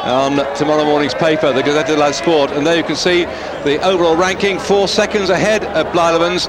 on tomorrow morning's paper, the Gazzetta dello Sport. And there you can see the overall ranking, 4 seconds ahead of Blylemans,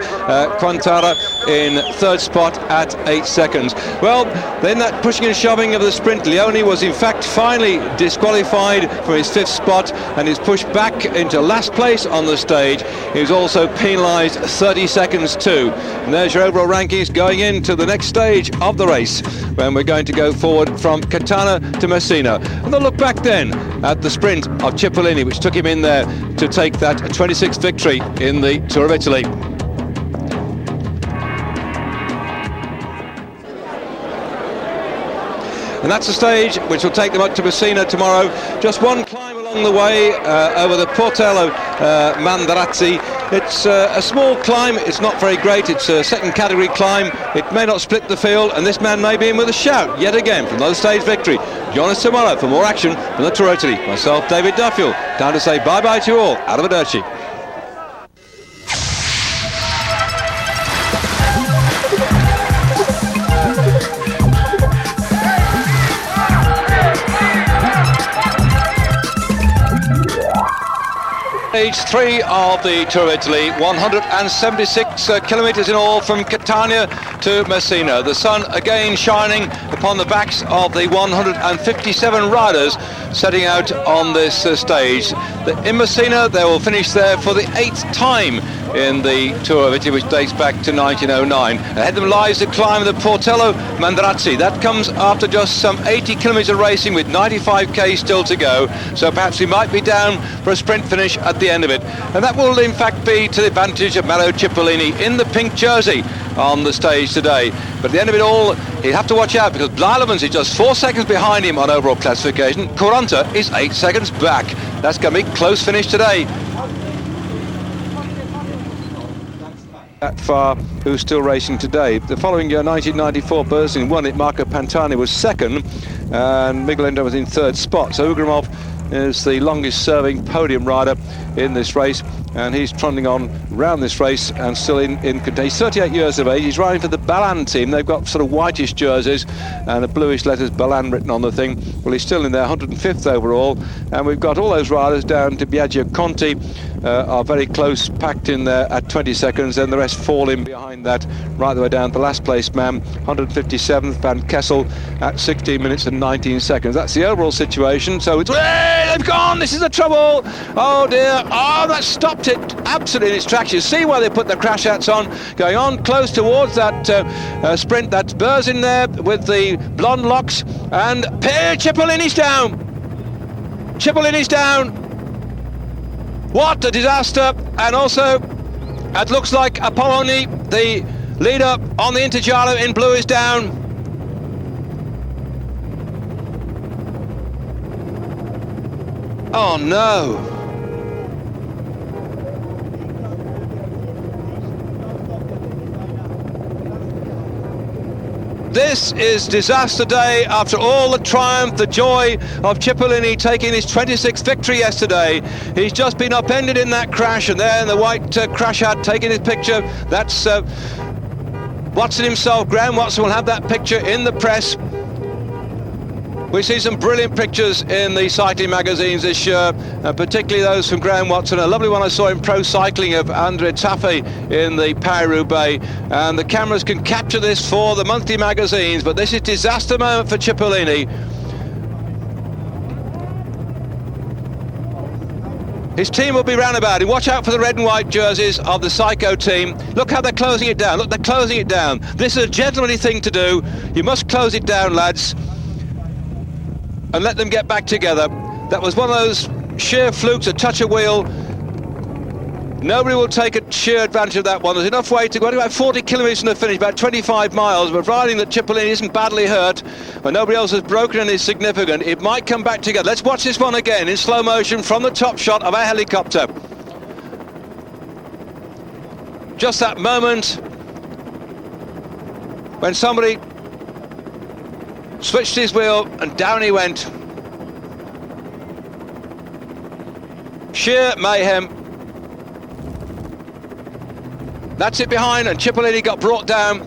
Quintana in third spot at 8 seconds. Well, then that pushing and shoving of the sprint, Leone was in fact finally disqualified for his 5th spot and is pushed back into last place on the stage. He was also penalised 30 seconds too. And there's your overall rankings going into the next stage of the race, when we're going to go forward from Catania to Messina. And they'll look back then at the sprint of Cipollini, which took him in there to take that 26th victory in the Tour of Italy. And that's the stage which will take them up to Messina tomorrow. Just one climb along the way over the Portello Mandarazzi. It's a small climb, it's not very great, it's a second category climb. It may not split the field, and this man may be in with a shout yet again for another stage victory. Join us tomorrow for more action from the Tour of Italy. Myself, David Duffield, time to say bye-bye to you all. Arrivederci. Stage 3 of the Tour of Italy, 176 kilometres in all from Catania to Messina. The sun again shining upon the backs of the 157 riders setting out on this stage. In Messina, they will finish there for the 8th time in the Tour of Italy, which dates back to 1909. Ahead of them lies the climb of the Portello Mandarazzi. That comes after just some 80 kilometres of racing, with 95k still to go. So perhaps we might be down for a sprint finish at the end of it. And that will in fact be to the advantage of Mauro Cipollini in the pink jersey on the stage today. But at the end of it all, he'll have to watch out, because Blylemans is just 4 seconds behind him on overall classification. Quaranta is 8 seconds back. That's going to be a close finish today. That far, who's still racing today. The following year, 1994, Berzin won it. Marco Pantani was second, and Miguel Endo was in third spot. So Ugrimov is the longest serving podium rider in this race. and he's trundling on round this race and still in he's 38 years of age. He's riding for the Balan team. They've got sort of whitish jerseys and a bluish letters Balan written on the thing. Well, he's still in there, 105th overall, and we've got all those riders down to Biagio Conti are very close, packed in there at 20 seconds, and the rest fall in behind that right the way down to the last place man, 157th, Van Kessel at 16 minutes and 19 seconds. That's the overall situation. So it's, they've gone, this is the trouble, oh dear, oh, that stopped it absolutely in its tracks. You see why they put the crash hats on, going on close towards that sprint. That's Burrs in there with the blonde locks, and Cipollini's down. Cipollini's down. What a disaster. And also it looks like Apolloni, the leader on the Intergiallo in blue, is down. Oh no. This is disaster day after all the triumph, the joy of Cipollini taking his 26th victory yesterday. He's just been upended in that crash, and there in the white crash hat taking his picture. That's Watson himself. Graham Watson will have that picture in the press. We see some brilliant pictures in the cycling magazines this year, particularly those from Graham Watson. A lovely one I saw in Pro Cycling of Andre Taffy in the Paris-Roubaix. And the cameras can capture this for the monthly magazines, but this is disaster moment for Cipollini. His team will be round about him. Watch out for the red and white jerseys of the Psycho team. Look how they're closing it down. Look, they're closing it down. This is a gentlemanly thing to do. You must close it down, lads, and let them get back together. That was one of those sheer flukes, a touch of wheel. Nobody will take a sheer advantage of that one. There's enough way to go, about 40 kilometres from the finish, about 25 miles, but providing that Cipollini isn't badly hurt and nobody else is broken and is significant, it might come back together. Let's watch this one again in slow motion from the top shot of a helicopter. Just that moment when somebody switched his wheel and down he went. Sheer mayhem. That's it behind, and Cipollini got brought down.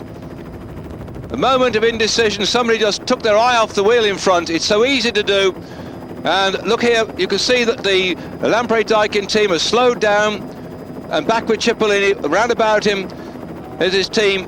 A moment of indecision. Somebody just took their eye off the wheel in front. It's so easy to do. And look here, you can see that the Lampre-Daikin team has slowed down, and back with Cipollini, round about him is his team.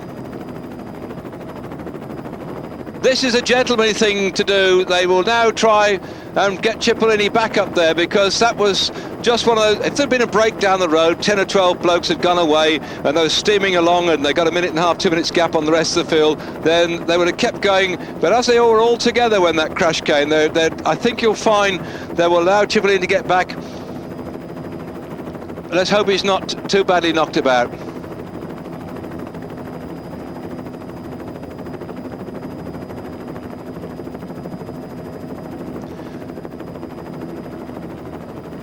This is a gentlemanly thing to do. They will now try and get Cipollini back up there, because that was just one of those. If there'd been a break down the road, 10 or 12 blokes had gone away and they were steaming along and they got a minute and a half, 2 minutes gap on the rest of the field, then they would have kept going. But as they all were all together when that crash came, I think you'll find they will allow Cipollini to get back. Let's hope he's not too badly knocked about.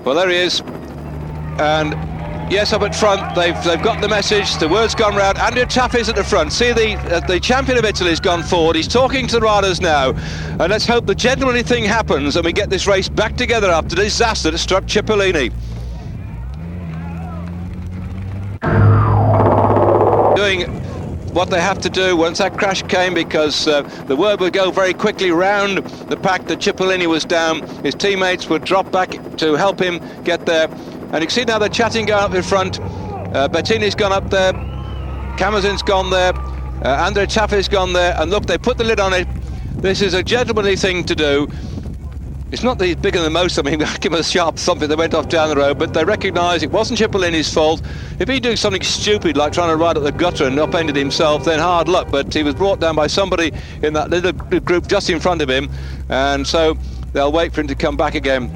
Well, there he is, and yes, up at front, they've got the message. The word's gone round. Andrea Taffy's at the front. See, the champion of Italy's gone forward. He's talking to the riders now, and let's hope the gentlemanly thing happens and we get this race back together after the disaster that struck Cipollini. Doing what they have to do once that crash came, because the word would go very quickly round the pack that Cipollini was down. His teammates would drop back to help him get there, and you can see now they're chatting going up in front. Bettini's gone up there, Camazin's gone there, Andre Taffy's gone there, and look, they put the lid on it. This is a gentlemanly thing to do. It's not that he's bigger than most of them. Give him a sharp thumping. They went off down the road, but they recognise it wasn't Cipollini's fault. If he'd do something stupid like trying to ride up the gutter and upended himself, then hard luck. But he was brought down by somebody in that little group just in front of him, and so they'll wait for him to come back again.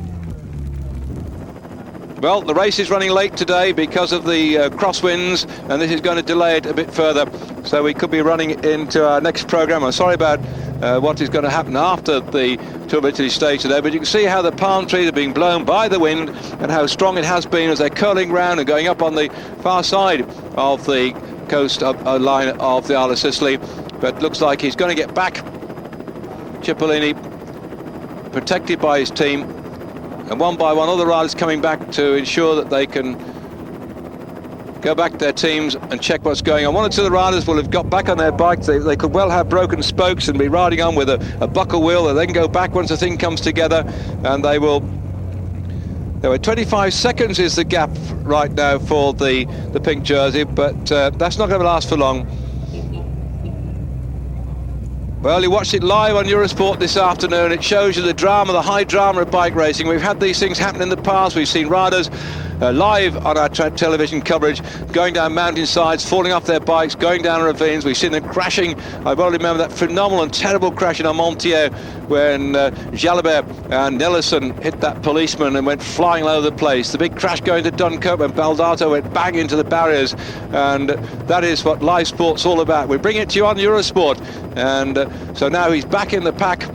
Well, the race is running late today because of the crosswinds, and this is going to delay it a bit further. So we could be running into our next programme. I'm sorry about what is going to happen after the Tour of Italy stage today, but you can see how the palm trees are being blown by the wind and how strong it has been as they're curling round and going up on the far side of the coast line of the Isle of Sicily. But looks like he's going to get back. Cipollini protected by his team, and one by one other riders coming back to ensure that they can go back to their teams and check what's going on. One or two of the riders will have got back on their bikes. They could well have broken spokes and be riding on with a buckle wheel, and then go back once the thing comes together, and they will. There were 25 seconds is the gap right now for the pink jersey, but that's not going to last for long. Well, you watched it live on Eurosport this afternoon. It shows you the drama, the high drama of bike racing. We've had these things happen in the past. We've seen riders live on our television coverage going down mountainsides, falling off their bikes, going down ravines. We've seen them crashing. I well remember that phenomenal and terrible crash in Armentières when Jalabert and Nelson hit that policeman and went flying all over the place. The big crash going to Dunkirk when Baldato went bang into the barriers, and that is what live sport's all about. We bring it to you on Eurosport, and so now he's back in the pack.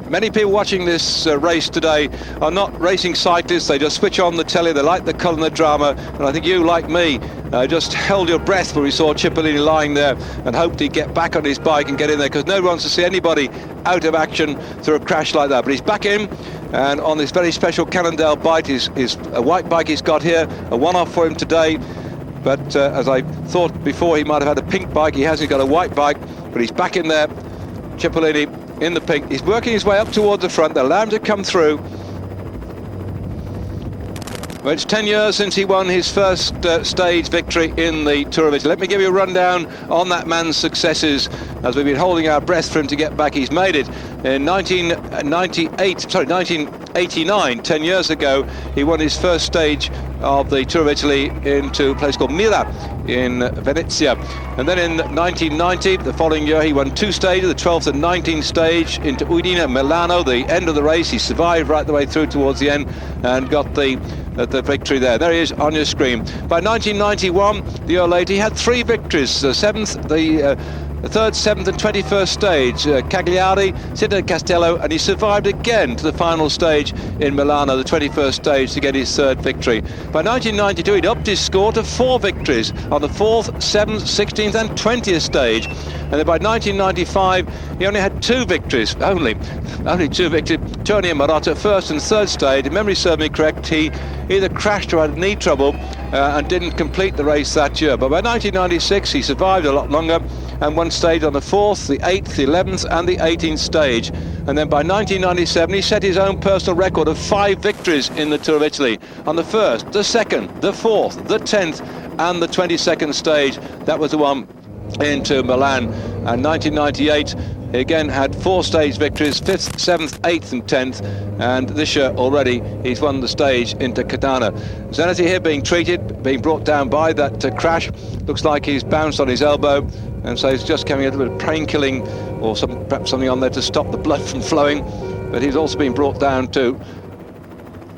Many people watching this race today are not racing cyclists. They just switch on the telly. They like the colour and the drama. And I think you, like me, just held your breath when we saw Cipollini lying there and hoped he'd get back on his bike and get in there, because no one wants to see anybody out of action through a crash like that. But he's back in, and on this very special Cannondale bike is a white bike he's got here, a one-off for him today. But as I thought before, he might have had a pink bike. He hasn't got a white bike, but he's back in there. Cipollini in the pink. He's working his way up towards the front. They allow him to come through. Well, it's 10 years since he won his first stage victory in the Tour of Italy. Let me give you a rundown on that man's successes as we've been holding our breath for him to get back. He's made it in 1989, 10 years ago. He won his first stage of the Tour of Italy into a place called Mira in Venezia. And then in 1990, the following year, he won two stages, the 12th and 19th stage into Udine and Milano, the end of the race. He survived right the way through towards the end and got the victory there. There he is on your screen. By 1991, the year later, he had three victories, the third, 7th and 21st stage, Cagliari, Città Castello, and he survived again to the final stage in Milano, the 21st stage, to get his third victory. By 1992, he'd upped his score to 4 victories on the 4th, 7th, 16th and 20th stage. And then by 1995, he only had 2 victories, only 2 victories. Tony and Marotta, first and third stage. If memory serves me correct, he either crashed or had knee trouble and didn't complete the race that year. But by 1996, he survived a lot longer and won stage on the 4th, the 8th, the 11th and the 18th stage. And then by 1997 he set his own personal record of 5 victories in the Tour of Italy on the 1st, the 2nd, the 4th, the 10th and the 22nd stage. That was the one into Milan. And 1998 he again had 4 stage victories, 5th, 7th, 8th and 10th, and this year already he's won the stage into Cadana. Zanetti here being treated, being brought down by that crash. Looks like he's bounced on his elbow, and so he's just coming a little bit of painkilling or perhaps something on there to stop the blood from flowing. But he's also been brought down to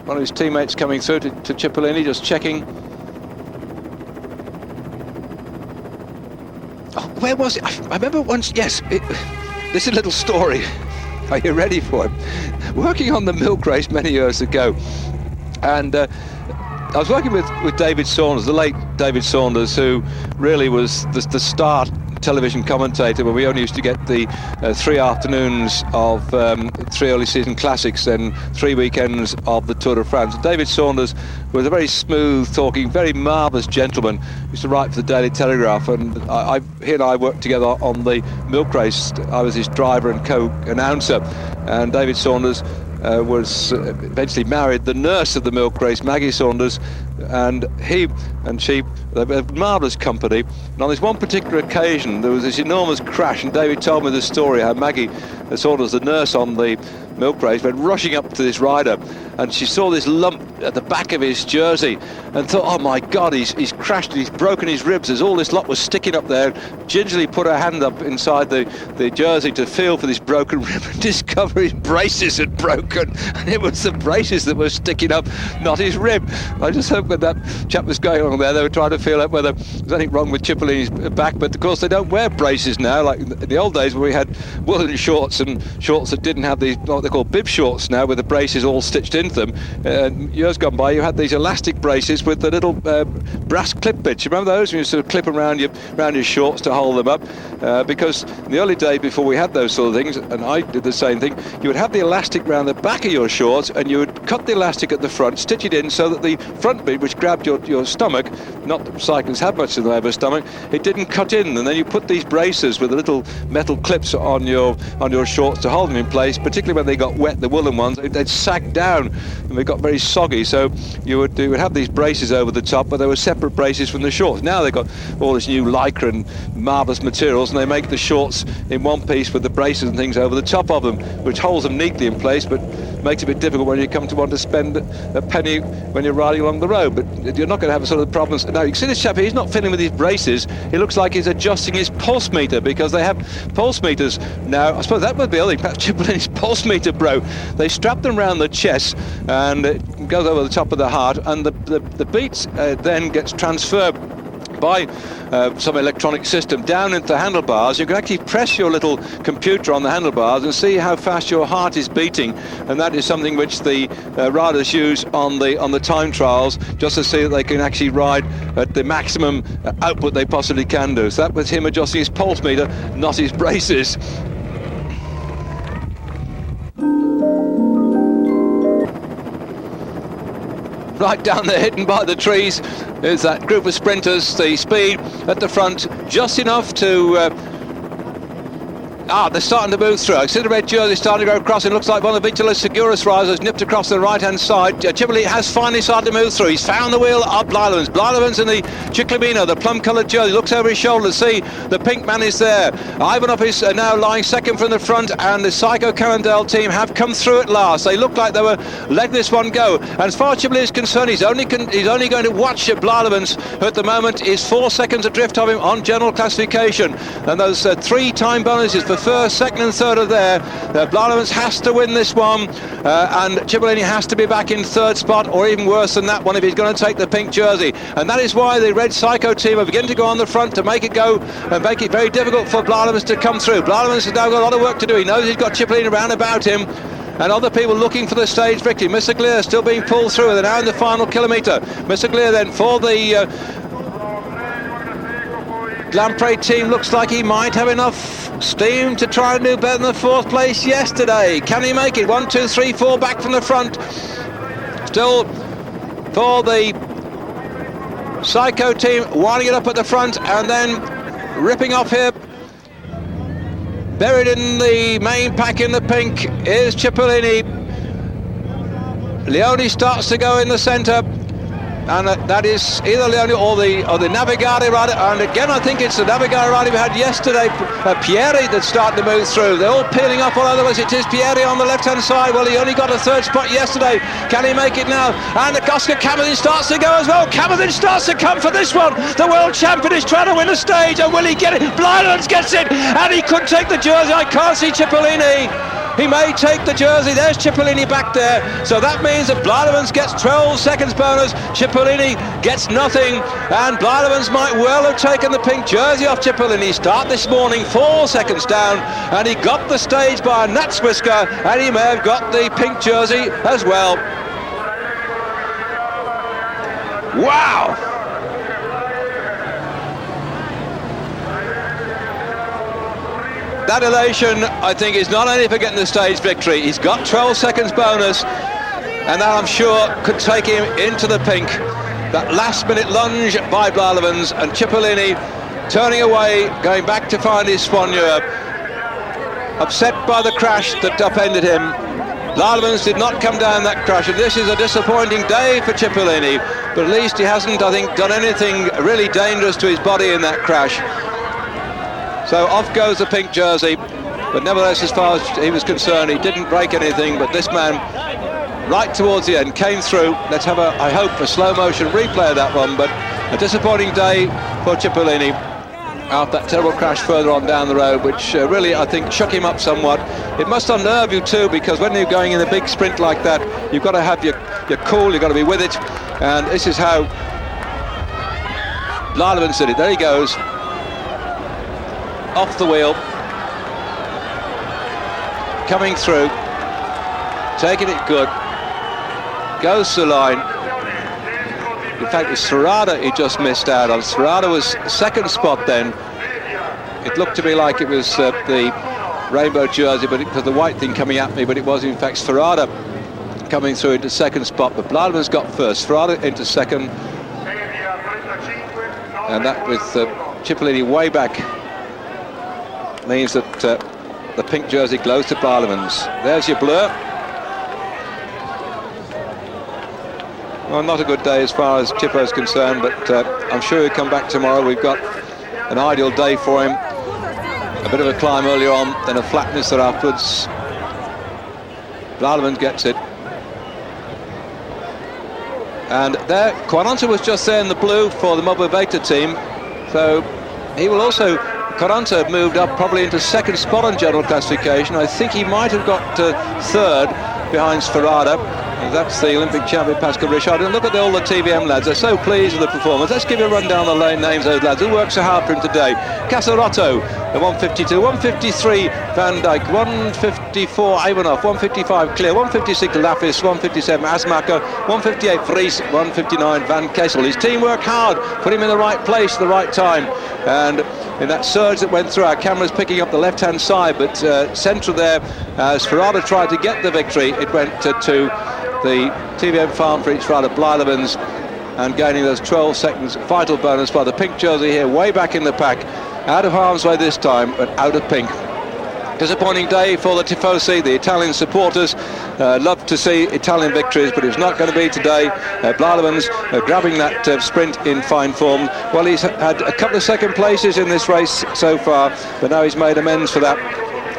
one of his teammates coming through to Cipollini, just checking. Oh, where was it? I remember once, yes, this is a little story. Are you ready for it? Working on the milk race many years ago, and I was working with David Saunders, the late David Saunders, who really was the star television commentator when we only used to get the 3 afternoons of 3 early season classics and 3 weekends of the Tour de France. David Saunders was a very smooth talking, very marvellous gentleman. He used to write for the Daily Telegraph, and he and I worked together on the milk race. I was his driver and co-announcer, and David Saunders was eventually married the nurse of the milk race, Maggie Saunders, and he and she, they were a marvellous company. And on this one particular occasion there was this enormous crash, and David told me the story how Maggie Saunders, the nurse on the milk race, went rushing up to this rider, and she saw this lump at the back of his jersey and thought, oh my God, he's crashed and he's broken his ribs, as all this lot was sticking up there. Gingerly put her hand up inside the jersey to feel for this broken rib and discover his braces had broken, and it was the braces that were sticking up, not his rib. I just hope when that chap was going on there, they were trying to feel out whether there's anything wrong with Cipollini's back, but of course they don't wear braces now like in the old days where we had woolen shorts and shorts that didn't have these, what they call bib shorts now, with the braces all stitched into them. Years gone by you had these elastic braces with the little brass clip bits. You remember those? When you sort of clip around your shorts to hold them up? Because in the early days before we had those sort of things, and I did the same thing, you would have the elastic around the back of your shorts, and you would cut the elastic at the front, stitch it in so that the front bit, which grabbed your stomach, not that cyclists have much in the way of a stomach, it didn't cut in. And then you put these braces with the little metal clips on your shorts to hold them in place, particularly when they got wet, the woolen ones, they'd sag down and they got very soggy. So you would have these braces over the top, but they were separate braces from the shorts. Now they've got all this new lycra and marvellous materials, and they make the shorts in one piece with the braces and things over the top of them, which holds them neatly in place, but makes it a bit difficult when you come to want to spend a penny when you're riding along the road. But you're not going to have sort of problems. Now you can see this chap here, he's not fiddling with his braces. He looks like he's adjusting his pulse meter, because they have pulse meters now. I suppose that would be the other thing. Perhaps Cipollini's pulse meter broke. They strap them around the chest and it goes over the top of the heart, and the beats then gets transferred by some electronic system down into the handlebars. You can actually press your little computer on the handlebars and see how fast your heart is beating, and that is something which the riders use on the time trials, just to see that they can actually ride at the maximum output they possibly can do. So that was him adjusting his pulse meter, not his braces. Right down there, hidden by the trees, is that group of sprinters. The speed at the front, just enough to... they're starting to move through. I see the red jersey starting to go across. It looks like one of Vitalis Seguros riders nipped across the right-hand side. Cipollini has finally started to move through. He's found the wheel of Blyleven's. Blyleven's in the Ciclamino, the plum-coloured jersey. Looks over his shoulder to see the pink man is there. Ivanov is now lying second from the front, and the Psycho Cannondale team have come through at last. They look like they were letting this one go. And as far as Cipollini is concerned, he's only going to watch Blyleven's, who at the moment is 4 seconds adrift of him on general classification. And those 3 time bonuses for first, second and third are there. Blyleven's has to win this one, and Cipollini has to be back in third spot, or even worse than that one, if he's going to take the pink jersey. And that is why the Red Psycho team are beginning to go on the front to make it go and make it very difficult for Blyleven's to come through. Blyleven's has now got a lot of work to do. He knows he's got Cipollini around about him, and other people looking for the stage victory. Mr. Gleer still being pulled through. They're now in the final kilometre. Mr. Gleer then for the Lamprey team looks like he might have enough steam to try and do better than the 4th place yesterday. Can he make it? 1, 2, 3, 4 back from the front. Still for the Psycho team, winding it up at the front and then ripping off here. Buried in the main pack in the pink is Cipollini. Leone starts to go in the centre, and that is either Leone or the Navigare rider, and again I think it's the Navigare rider we had yesterday, Pieri, that's starting to move through. They're all peeling up, or otherwise it is Pieri on the left hand side. Well, he only got a 3rd spot yesterday. Can he make it now? And Oscar Camerlin starts to go as well. Camerlin starts to come for this one. The world champion is trying to win the stage, and will he get it? Blyleven's gets it, and he could take the jersey. I can't see Cipollini. He may take the jersey. There's Cipollini back there. So that means that Blyleven's gets 12 seconds bonus. Cipollini gets nothing. And Blyleven's might well have taken the pink jersey off Cipollini. Start this morning 4 seconds down. And he got the stage by a gnat's whisker. And he may have got the pink jersey as well. Wow! That elation, I think, is not only for getting the stage victory. He's got 12 seconds bonus, and that I'm sure could take him into the pink. That last-minute lunge by Blyleven's, and Cipollini turning away, going back to find his soigneur. Upset by the crash that upended him. Blyleven's did not come down that crash, and this is a disappointing day for Cipollini, but at least he hasn't, I think, done anything really dangerous to his body in that crash. So off goes the pink jersey, but nevertheless, as far as he was concerned, he didn't break anything. But this man, right towards the end, came through. Let's have I hope, a slow motion replay of that one. But a disappointing day for Cipollini after that terrible crash further on down the road, which really, I think, shook him up somewhat. It must unnerve you too, because when you're going in a big sprint like that, you've got to have your cool, you've got to be with it. And this is how Blyleven did it. There he goes. Off the wheel, coming through, taking it good, goes to the line. In fact, it's Sferrada he just missed out on. Sferrada was second spot then. It looked to me like it was the rainbow jersey, but it was the white thing coming at me, but it was in fact Sferrada coming through into second spot. But Blademan's got first, Sferrada into second, and that with Cipollini way back means that the pink jersey glows to Blademan's. There's your blur. Well, not a good day as far as Chippo's concerned, but I'm sure he'll come back tomorrow. We've got an ideal day for him. A bit of a climb earlier on, then a flatness thereafterwards. Blademan gets it. And there, Quaranta was just there in the blue for the Mobilveta team. So he will also, Quaranta moved up probably into second spot on general classification. I think he might have got third behind Sferrada. That's the Olympic champion Pascal Richard. And look at all the TVM lads, they're so pleased with the performance. Let's give you a run down the lane names of those lads who worked so hard for him today. Casarotto, the 152, 153 Van Dijk, 154 Ivanov, 155 Clear, 156 Lapis, 157 Asmacher, 158 Vries, 159 Van Kessel. His team worked hard, put him in the right place at the right time. And in that surge that went through, our camera's picking up the left-hand side, but central there, as Sferrada tried to get the victory, it went to the TVM farm for each rider, Blademan's, and gaining those 12 seconds vital bonus by the pink jersey here, way back in the pack, out of harm's way this time, but out of pink. Disappointing day for the Tifosi, the Italian supporters. Love to see Italian victories, but it's not going to be today. Blademan's grabbing that sprint in fine form. Well, he's had a couple of second places in this race so far, but now he's made amends for that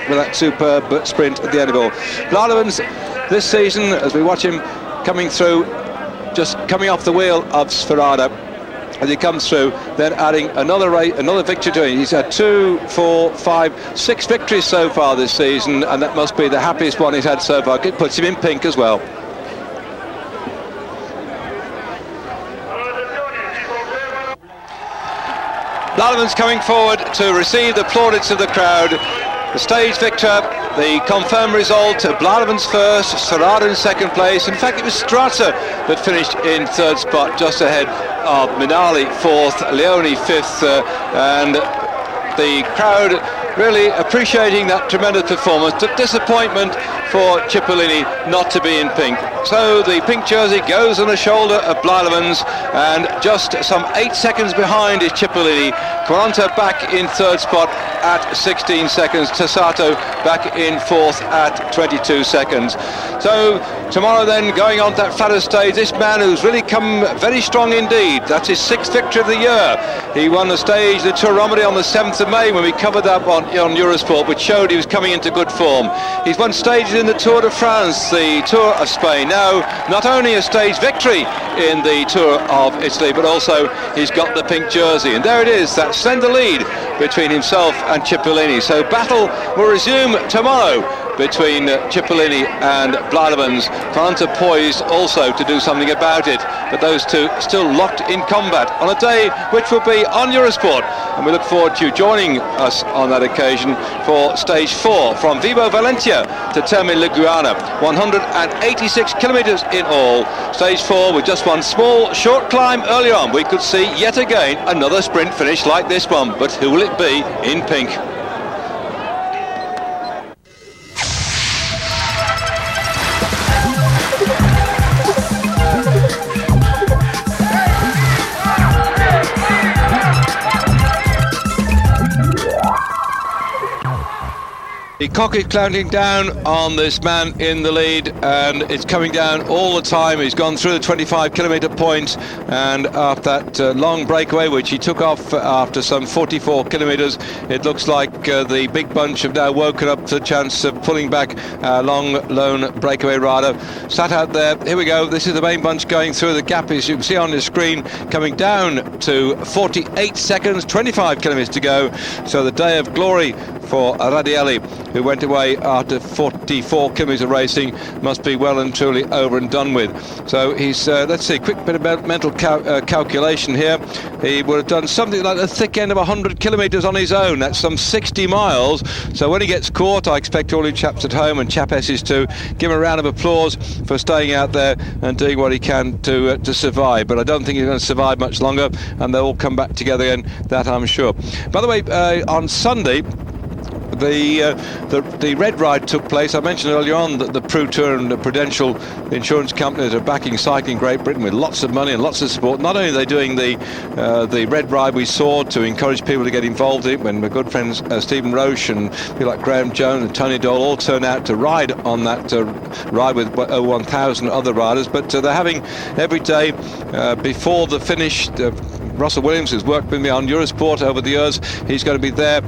with that superb sprint at the end of it all. Blademan's this season, as we watch him coming through, just coming off the wheel of Sferrada as he comes through, then adding another victory to him. He's had 2, 4, 5, 6 victories so far this season, and that must be the happiest one he's had so far. It puts him in pink as well. Blademan's coming forward to receive the plaudits of the crowd. The stage victor, the confirmed result, Blademan's first, Sferrada in second place. In fact, it was Strata that finished in third spot, just ahead of Minali fourth, Leone fifth, and the crowd really appreciating that tremendous performance. The disappointment for Cipollini not to be in pink. So the pink jersey goes on the shoulder of Blademan's, and just some 8 seconds behind is Cipollini. Quaranta back in third spot at 16 seconds. Tessato back in fourth at 22 seconds. So tomorrow then, going on that flatter stage, this man who's really come very strong indeed. That's his 6th victory of the year. He won the stage, the Tour Romandie, on the 7th of May when we covered that on Eurosport, which showed he was coming into good form. He's won stages in the Tour de France, the Tour of Spain. Now, not only a stage victory in the Tour of Italy, but also he's got the pink jersey. And there it is, that slender lead between himself and Cipollini. So battle will resume tomorrow between Cipollini and Blademan's. Quaranta poised also to do something about it, but those two still locked in combat on a day which will be on Eurosport, and we look forward to you joining us on that occasion for stage 4 from Vibo Valentia to Termini Liguana, 186 kilometres in all. Stage 4 with just one small short climb earlier on. We could see yet again another sprint finish like this one, but who will it be in pink? The clock is counting down on this man in the lead, and it's coming down all the time. He's gone through the 25 kilometre point, and after that long breakaway, which he took off after some 44 kilometres, it looks like the big bunch have now woken up to the chance of pulling back a long lone breakaway rider. Sat out there, here we go, this is the main bunch going through. The gap, as you can see on the screen, coming down to 48 seconds, 25 kilometres to go. So the day of glory for Radielli. who went away after 44 kilometres of racing, must be well and truly over and done with. So he's, let's see, quick bit of mental calculation here. He would have done something like the thick end of 100 kilometres on his own. That's some 60 miles. So when he gets caught, I expect all you chaps at home and chapesses to give him a round of applause for staying out there and doing what he can to survive. But I don't think he's going to survive much longer, and they'll all come back together again, that I'm sure. By the way, on Sunday, the Red Ride took place. I mentioned earlier on that the Pru Tour and the Prudential insurance companies are backing cycling Great Britain with lots of money and lots of support. Not only are they doing the Red Ride we saw to encourage people to get involved in it, when my good friends Stephen Roche and people like Graham Jones and Tony Dole all turn out to ride on that ride with 1,000 other riders, but they're having every day before the finish. Russell Williams, who's worked with me on Eurosport over the years, he's going to be there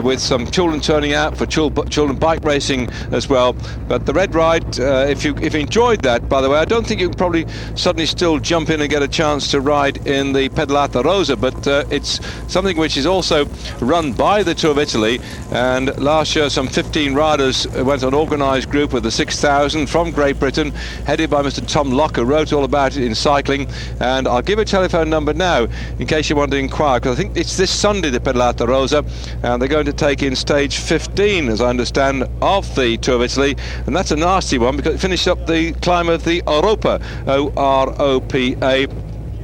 with some children turning out for children bike racing as well. But the Red Ride, if you enjoyed that, by the way, I don't think you can probably suddenly still jump in and get a chance to ride in the Pedalata Rosa, but it's something which is also run by the Tour of Italy. And last year some 15 riders went on an organised group with the 6,000 from Great Britain, headed by Mr. Tom Locke, who wrote all about it in cycling. And I'll give a telephone number now in case you want to inquire, because I think it's this Sunday, the Pedalata Rosa, and they're going to take in stage 15, as I understand, of the Tour of Italy, and that's a nasty one because it finished up the climb of the Oropa, O-R-O-P-A,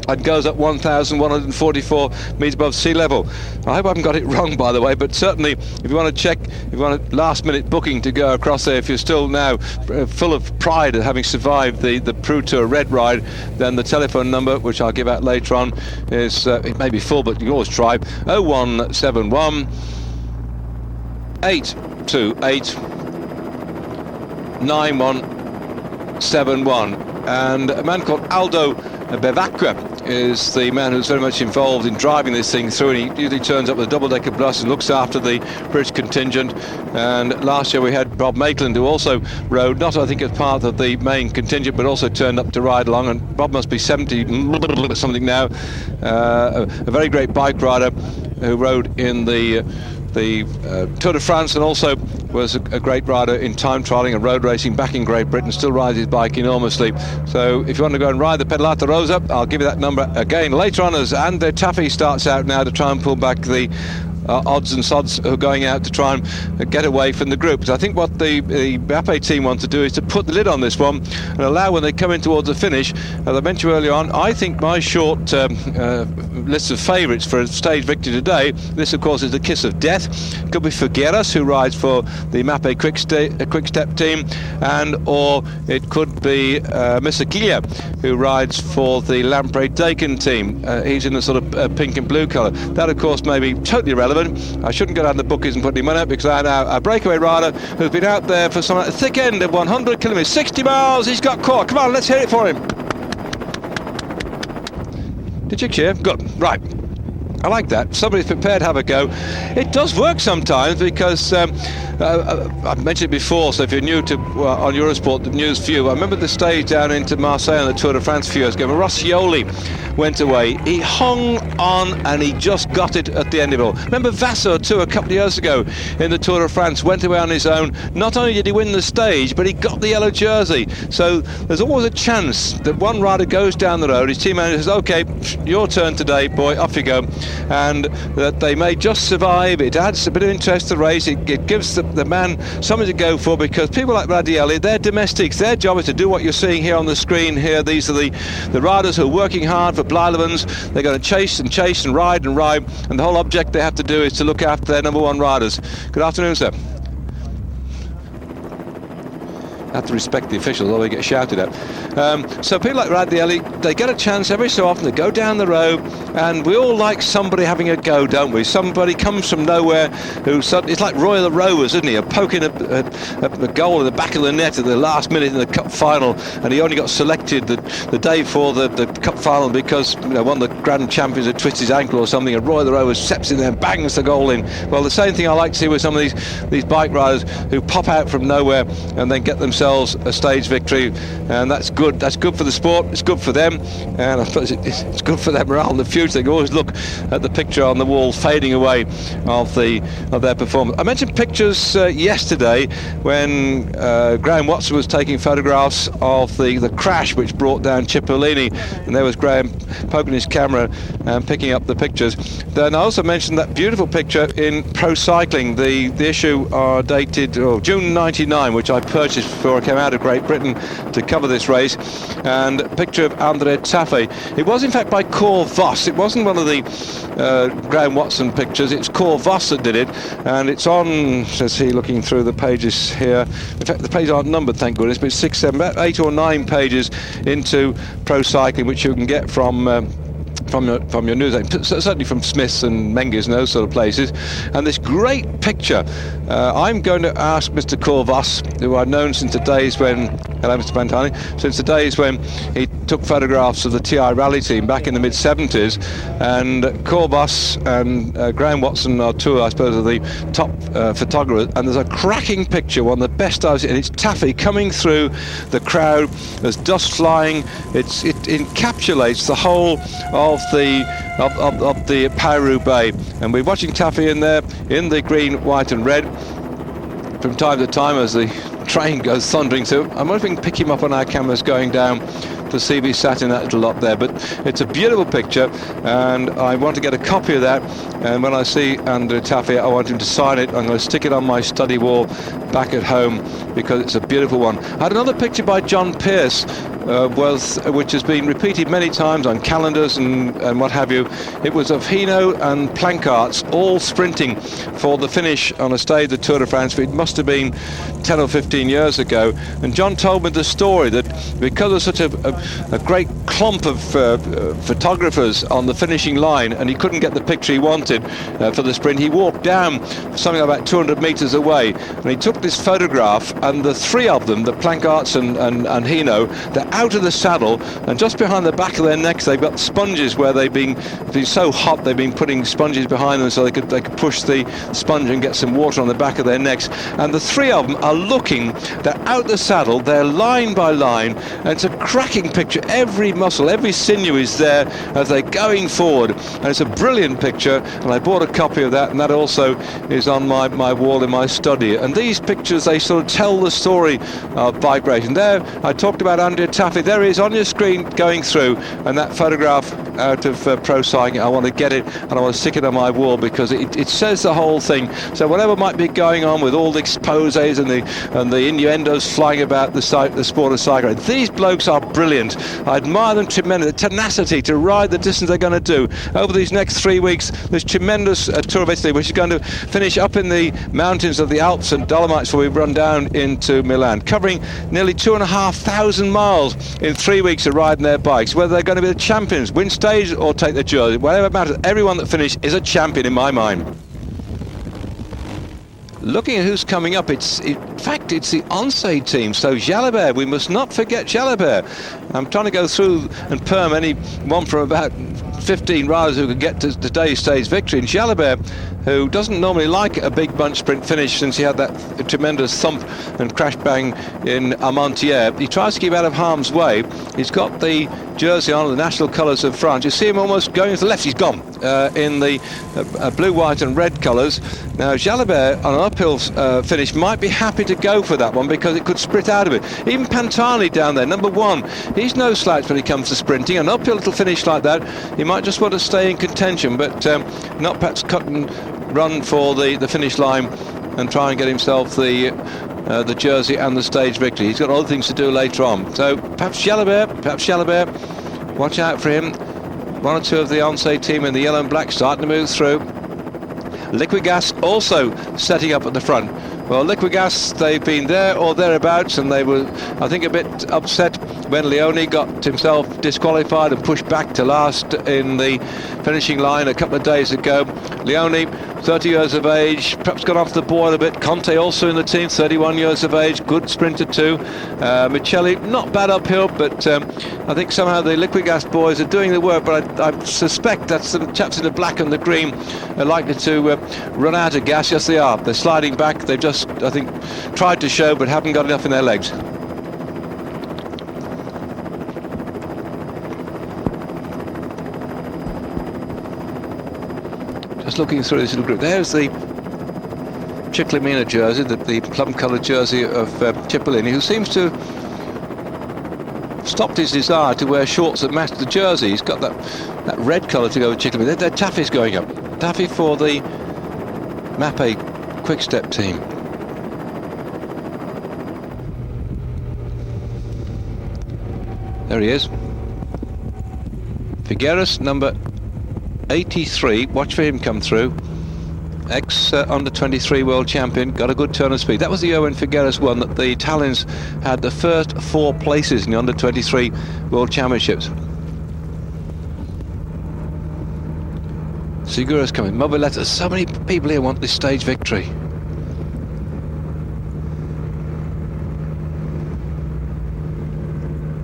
and goes up 1,144 metres above sea level. I hope I haven't got it wrong, by the way, but certainly if you want to check, if you want a last minute booking to go across there, if you're still now full of pride at having survived the Pru Tour Red Ride, then the telephone number, which I'll give out later on, is, it may be full, but you can always try, 0171 828 9171. And a man called Aldo Bevacqua is the man who's very much involved in driving this thing through, and he usually turns up with a double-decker bus and looks after the British contingent. And last year we had Bob Maitland, who also rode, not I think as part of the main contingent, but also turned up to ride along, and Bob must be 70 something now, a very great bike rider who rode in the Tour de France, and also was a great rider in time trialling and road racing back in Great Britain, still rides his bike enormously. So if you want to go and ride the Pedalata Rosa, I'll give you that number again later on, as Ande Taffy starts out now to try and pull back the odds and sods who are going out to try and get away from the group. So I think what the Mbappe team want to do is to put the lid on this one and allow, when they come in towards the finish, as I mentioned earlier on, I think my short list of favourites for a stage victory today, this of course is the kiss of death. It could be Figueras, who rides for the Mbappe Quick Step team, and or it could be Misaglia, who rides for the Lamprey Dakin team. He's in the sort of pink and blue colour. That of course may be totally irrelevant. I shouldn't go down the bookies and put any money up, because I know a breakaway rider who's been out there for some thick end of 100 kilometres, 60 miles. He's got caught. Come on, let's hear it for him. Did you cheer? Good. Right. I like that. Somebody's prepared to have a go. It does work sometimes, because I've mentioned it before, so if you're new to on Eurosport, the news view, I remember the stage down into Marseille on the Tour de France few years ago. Roscioli went away. He hung on and he just got it at the end of it all. Remember Vasseur too, a couple of years ago in the Tour de France, went away on his own. Not only did he win the stage, but he got the yellow jersey. So there's always a chance that one rider goes down the road, his team manager says, okay, your turn today, boy, off you go. And that they may just survive. It adds a bit of interest to the race. It gives the man something to go for, because people like Radielli, they're domestics. Their job is to do what you're seeing here on the screen here. These are the riders who are working hard for Blijlevens. They're going to chase and ride, and the whole object they have to do is to look after their number one riders. Good afternoon, sir. Have to respect the officials, or they get shouted at. So people like Radielli, they get a chance every so often to go down the road, and we all like somebody having a go, don't we? Somebody comes from nowhere it's like Roy of the Rovers, isn't he? Poking a goal in the back of the net at the last minute in the cup final, and he only got selected the day before the cup final because one of the grand champions had twisted his ankle or something, and Roy of the Rovers steps in there and bangs the goal in. Well, the same thing I like to see with some of these bike riders who pop out from nowhere and then get themselves themselves a stage victory, and that's good. That's good for the sport. It's good for them, and I suppose it's good for their morale in the future. They can always look at the picture on the wall fading away of their performance. I mentioned pictures yesterday when Graham Watson was taking photographs of the crash which brought down Cipollini, and there was Graham poking his camera and picking up the pictures. Then I also mentioned that beautiful picture in Pro Cycling. The issue dated June '99, which I purchased before I came out of Great Britain to cover this race, and a picture of André Taffé. It was in fact by Cor Voss. It wasn't one of the Graham Watson pictures. It's Cor Voss that did it, and it's on, says he, looking through the pages here. In fact, the pages aren't numbered, thank goodness, but it's 6, 7, 8 or 9 pages into Pro Cycling, which you can get from your news, certainly from Smith's and Menges and those sort of places. And this great picture, I'm going to ask Mr. Cor Voss, who I've known since the days when, hello Mr. Pantani, since the days when he took photographs of the TI Rally team back in the mid-70s, and Cor Voss and Graham Watson are two, I suppose, of the top photographers, and there's a cracking picture, one of the best I've seen, and it's Taffy coming through the crowd, there's dust flying, it encapsulates the whole of the Paris-Roubaix, and we're watching Taffy in there in the green, white and red from time to time as the train goes thundering through. I'm wondering if we can pick him up on our cameras going down to see if he sat in that little lot there, but it's a beautiful picture and I want to get a copy of that, and when I see André Taffy I want him to sign it. I'm going to stick it on my study wall back at home because it's a beautiful one. I had another picture by John Pearce which has been repeated many times on calendars and what have you. It was of Hinault and Plancarts all sprinting for the finish on a stage of the Tour de France. It must have been 10 or 15 years ago, and John told me the story that because of such a great clump of photographers on the finishing line and he couldn't get the picture he wanted for the sprint, he walked down something about 200 metres away and he took this photograph, and the three of them, the Plancarts and Hinault, they're out of the saddle, and just behind the back of their necks they've got sponges where they've been so hot they've been putting sponges behind them so they could push the sponge and get some water on the back of their necks. And the three of them are looking, they're out the saddle, they're line by line, and it's a cracking picture. Every muscle, every sinew is there as they're going forward, and it's a brilliant picture, and I bought a copy of that, and that also is on my wall in my study. And these pictures, they sort of tell the story of vibration. There I talked about André Taffy, there he is on your screen going through, and that photograph out of Pro Cycling, I want to get it and I want to stick it on my wall because it says the whole thing. So whatever might be going on with all the exposés and the innuendos flying about the sport of cycling, these blokes are brilliant. I admire them tremendously, the tenacity to ride the distance they're going to do over these next 3 weeks. This tremendous Tour of Italy, which is going to finish up in the mountains of the Alps and Dolomites before we run down into Milan, covering nearly 2,500 miles in 3 weeks of riding their bikes. Whether they're going to be the champions, win stage or take the jersey, whatever matters, everyone that finished is a champion in my mind. Looking at who's coming up, in fact it's the Oncé team, so Jalabert, we must not forget Jalabert. I'm trying to go through and perm any one from about 15 riders who could get to today's stage victory, and Jalabert, who doesn't normally like a big bunch sprint finish since he had that tremendous thump and crash bang in Armentières, he tries to keep out of harm's way. He's got the jersey on, the national colours of France. You see him almost going to the left. He's gone in the blue, white and red colours. Now Jalabert on an uphill finish might be happy to go for that one because it could split out of it. Even Pantani down there, number one, he's no slouch when he comes to sprinting. An uphill little finish like that, he might just want to stay in contention, but not perhaps cut and run for the finish line and try and get himself the jersey and the stage victory. He's got other things to do later on. So perhaps Jalabert, watch out for him. One or two of the Oncé team in the yellow and black starting to move through. Liquigas also setting up at the front. Well, Liquigas, they've been there or thereabouts, and they were, I think, a bit upset when Leone got himself disqualified and pushed back to last in the finishing line a couple of days ago. Leone, 30 years of age, perhaps gone off the boil a bit. Conte also in the team, 31 years of age, good sprinter too. Micheli, not bad uphill, but I think somehow the Liquigas boys are doing the work, but I suspect that some chaps in the black and the green are likely to run out of gas. Yes, they are. They're sliding back. They've just, I think, tried to show but haven't got enough in their legs. Just looking through this little group. There's the Ciclamino jersey, the plum-coloured jersey of Cipollini, who seems to have stopped his desire to wear shorts that match the jersey. He's got that red colour to go with Ciclamino. Their Taffy's going up. Taffy for the Mappe Quick-Step team. There he is. Figueres, number 83. Watch for him come through. Ex-under-23 world champion. Got a good turn of speed. That was the year when Figueres won, that the Italians had the first 4 places in the under-23 world championships. Segura's coming. Mobiletta. So many people here want this stage victory.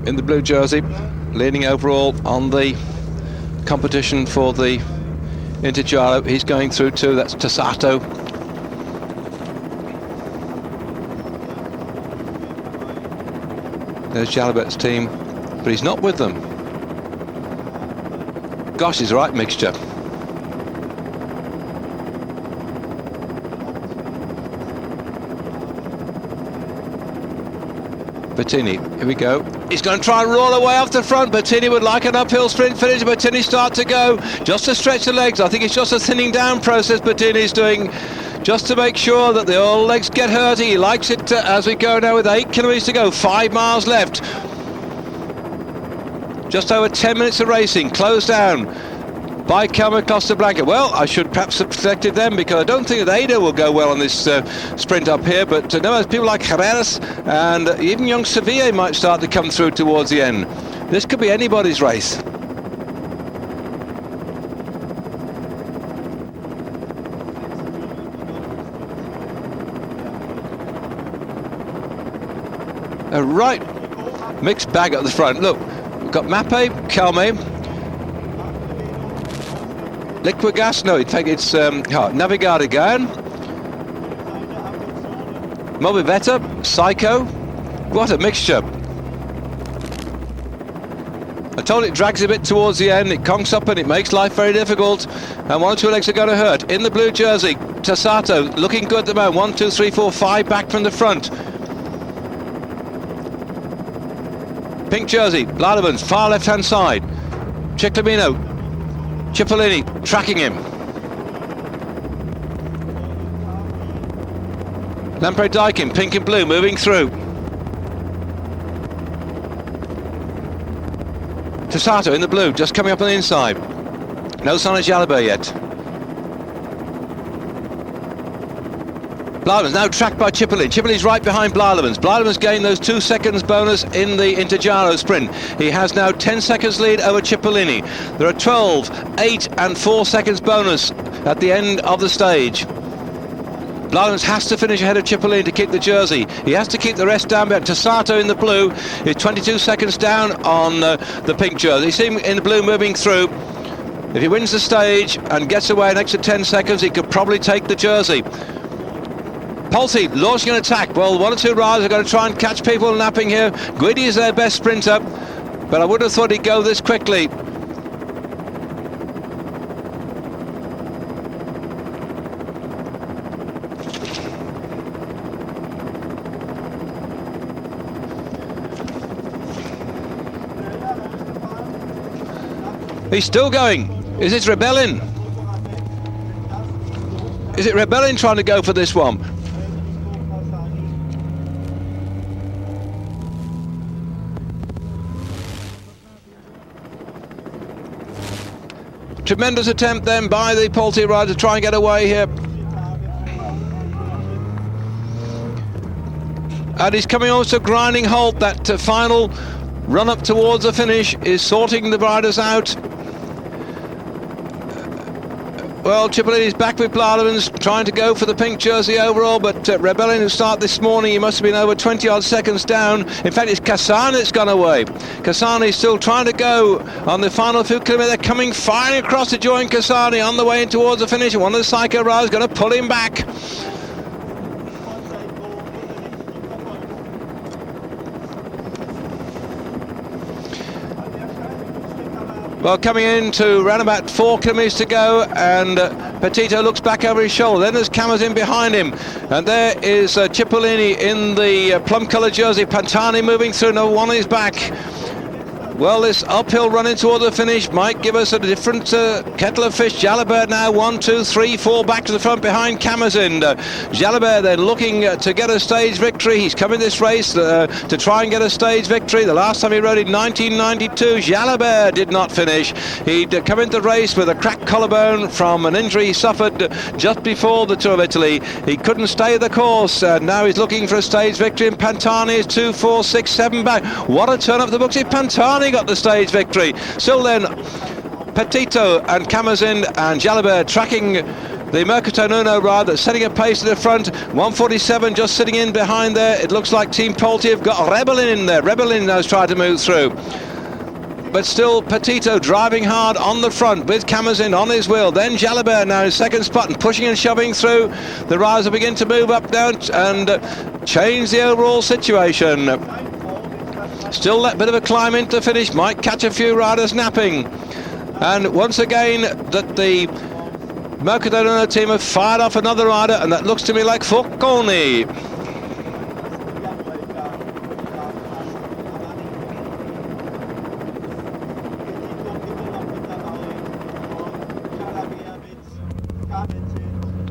In the blue jersey, leading overall on the competition for the Inter-Giro. He's going through too. That's Tassato. There's Jalabet's team, but he's not with them. Gosh, he's the right mixture. Bettini, here we go. He's going to try and roll away off the front. Bettini would like an uphill sprint finish. Bettini start to go, just to stretch the legs. I think it's just a thinning down process Bettini's doing, just to make sure that the old legs get hurt. He likes it as we go now with 8 kilometres to go, 5 miles left. Just over 10 minutes of racing, closed down by Calma Costa Blanca. Well, I should perhaps have selected them, because I don't think that Ada will go well on this sprint up here, but no, there's people like Herreras and even young Sevilla might start to come through towards the end. This could be anybody's race. A right mixed bag at the front. Look, we've got Mappe, Calme, Liquigas, no, it's Navigator again. Movivetta, Psycho. What a mixture. I told it drags a bit towards the end, it conks up and it makes life very difficult. And 1 or 2 legs are going to hurt. In the blue jersey, Tassato, looking good at the moment. 1, 2, 3, 4, 5 back from the front. Pink jersey, Blademans, far left-hand side. Ciclamino, Cipollini tracking him. Lampre Daikin, pink and blue, moving through. Tassato in the blue, just coming up on the inside. No sign of Jalabert yet. Blademans now tracked by Cipollini. Cipollini's right behind Blademans. Blademans gained those 2 seconds bonus in the Inter-Giro sprint. He has now 10 seconds lead over Cipollini. There are 12, 8 and 4 seconds bonus at the end of the stage. Blademans has to finish ahead of Cipollini to keep the jersey. He has to keep the rest down behind. Tassato in the blue is 22 seconds down on the pink jersey. You see him in the blue moving through. If he wins the stage and gets away an extra 10 seconds, he could probably take the jersey. Polti launching an attack. Well, 1 or 2 riders are going to try and catch people napping here. Guidi is their best sprinter, but I would have thought he'd go this quickly. He's still going. Is it Rebellin? Is it Rebellin trying to go for this one? Tremendous attempt then by the Polti rider to try and get away here. And he's coming almost to a grinding halt. That final run up towards the finish is sorting the riders out. Well, Cipollini's back with Blademans, trying to go for the pink jersey overall, but Rebellin, who started this morning, he must have been over 20 odd seconds down. In fact, it's Cassani that's gone away. Cassani's still trying to go on the final few kilometres. They're coming firing across to join Cassani on the way in towards the finish. One of the Psycho riders going to pull him back. Well, coming into around about 4 kilometres to go, and Petito looks back over his shoulder. Then there's Camazin behind him, and there is Cipollini in the plum-coloured jersey. Pantani moving through, number 1 on his back. Well, this uphill running toward the finish might give us a different kettle of fish. Jalabert now 1, 2, 3, 4 back to the front behind Camazin. Jalabert then looking to get a stage victory. He's come in this race to try and get a stage victory. The last time he rode in 1992, Jalabert did not finish. He'd come into the race with a cracked collarbone from an injury he suffered just before the Tour of Italy. He couldn't stay the course. Now he's looking for a stage victory, and Pantani is 2, 4, 6, 7 back. What a turn up the books if Pantani got the stage victory. Still then, Petito and Camazin and Jalabert tracking the Mercato Nuno ride that's setting a pace to the front. 147 just sitting in behind there. It looks like Team Polti have got Rebellin in there. Rebellin now has tried to move through, but still Petito driving hard on the front with Camazin on his wheel. Then Jalabert now in second spot and pushing and shoving through. The riders will begin to move up now and change the overall situation. Still that bit of a climb into finish, might catch a few riders napping. And once again that the Mercato Nuno team have fired off another rider, and that looks to me like Falconi.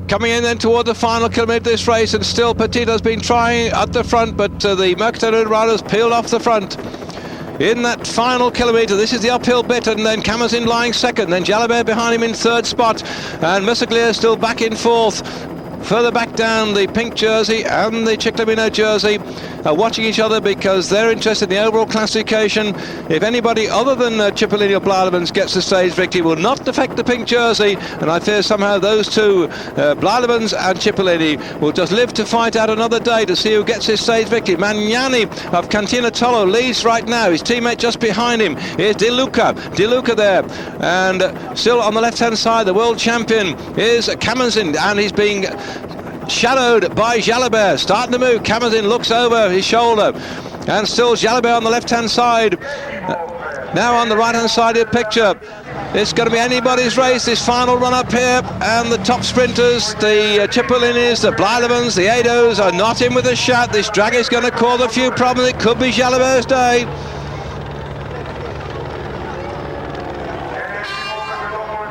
Coming in then toward the final kilometre of this race, and still Petito's been trying at the front, but the Mercato Nuno riders peeled off the front. In that final kilometre, this is the uphill bit, and then Camazin lying second, then Jalabert behind him in third spot, and Musaclia still back in fourth. Further back down, the pink jersey and the Ciclamino jersey are watching each other because they're interested in the overall classification. If anybody other than Cipollini or Blademans gets the stage victory, will not affect the pink jersey, and I fear somehow those two, Blademans and Cipollini, will just live to fight out another day to see who gets his stage victory. Magnani of Cantinatolo leads right now. His teammate just behind him is De Luca there, and still on the left-hand side, the world champion is Camazin, and he's being shadowed by Jalabert, starting to move. Camazin looks over his shoulder, and still Jalabert on the left-hand side. Now on the right-hand side of the picture, it's going to be anybody's race, this final run up here, and the top sprinters, the Cipollinis, the Blademans, the Ados are not in with a shout. This drag is going to cause a few problems. It could be Jalabert's day.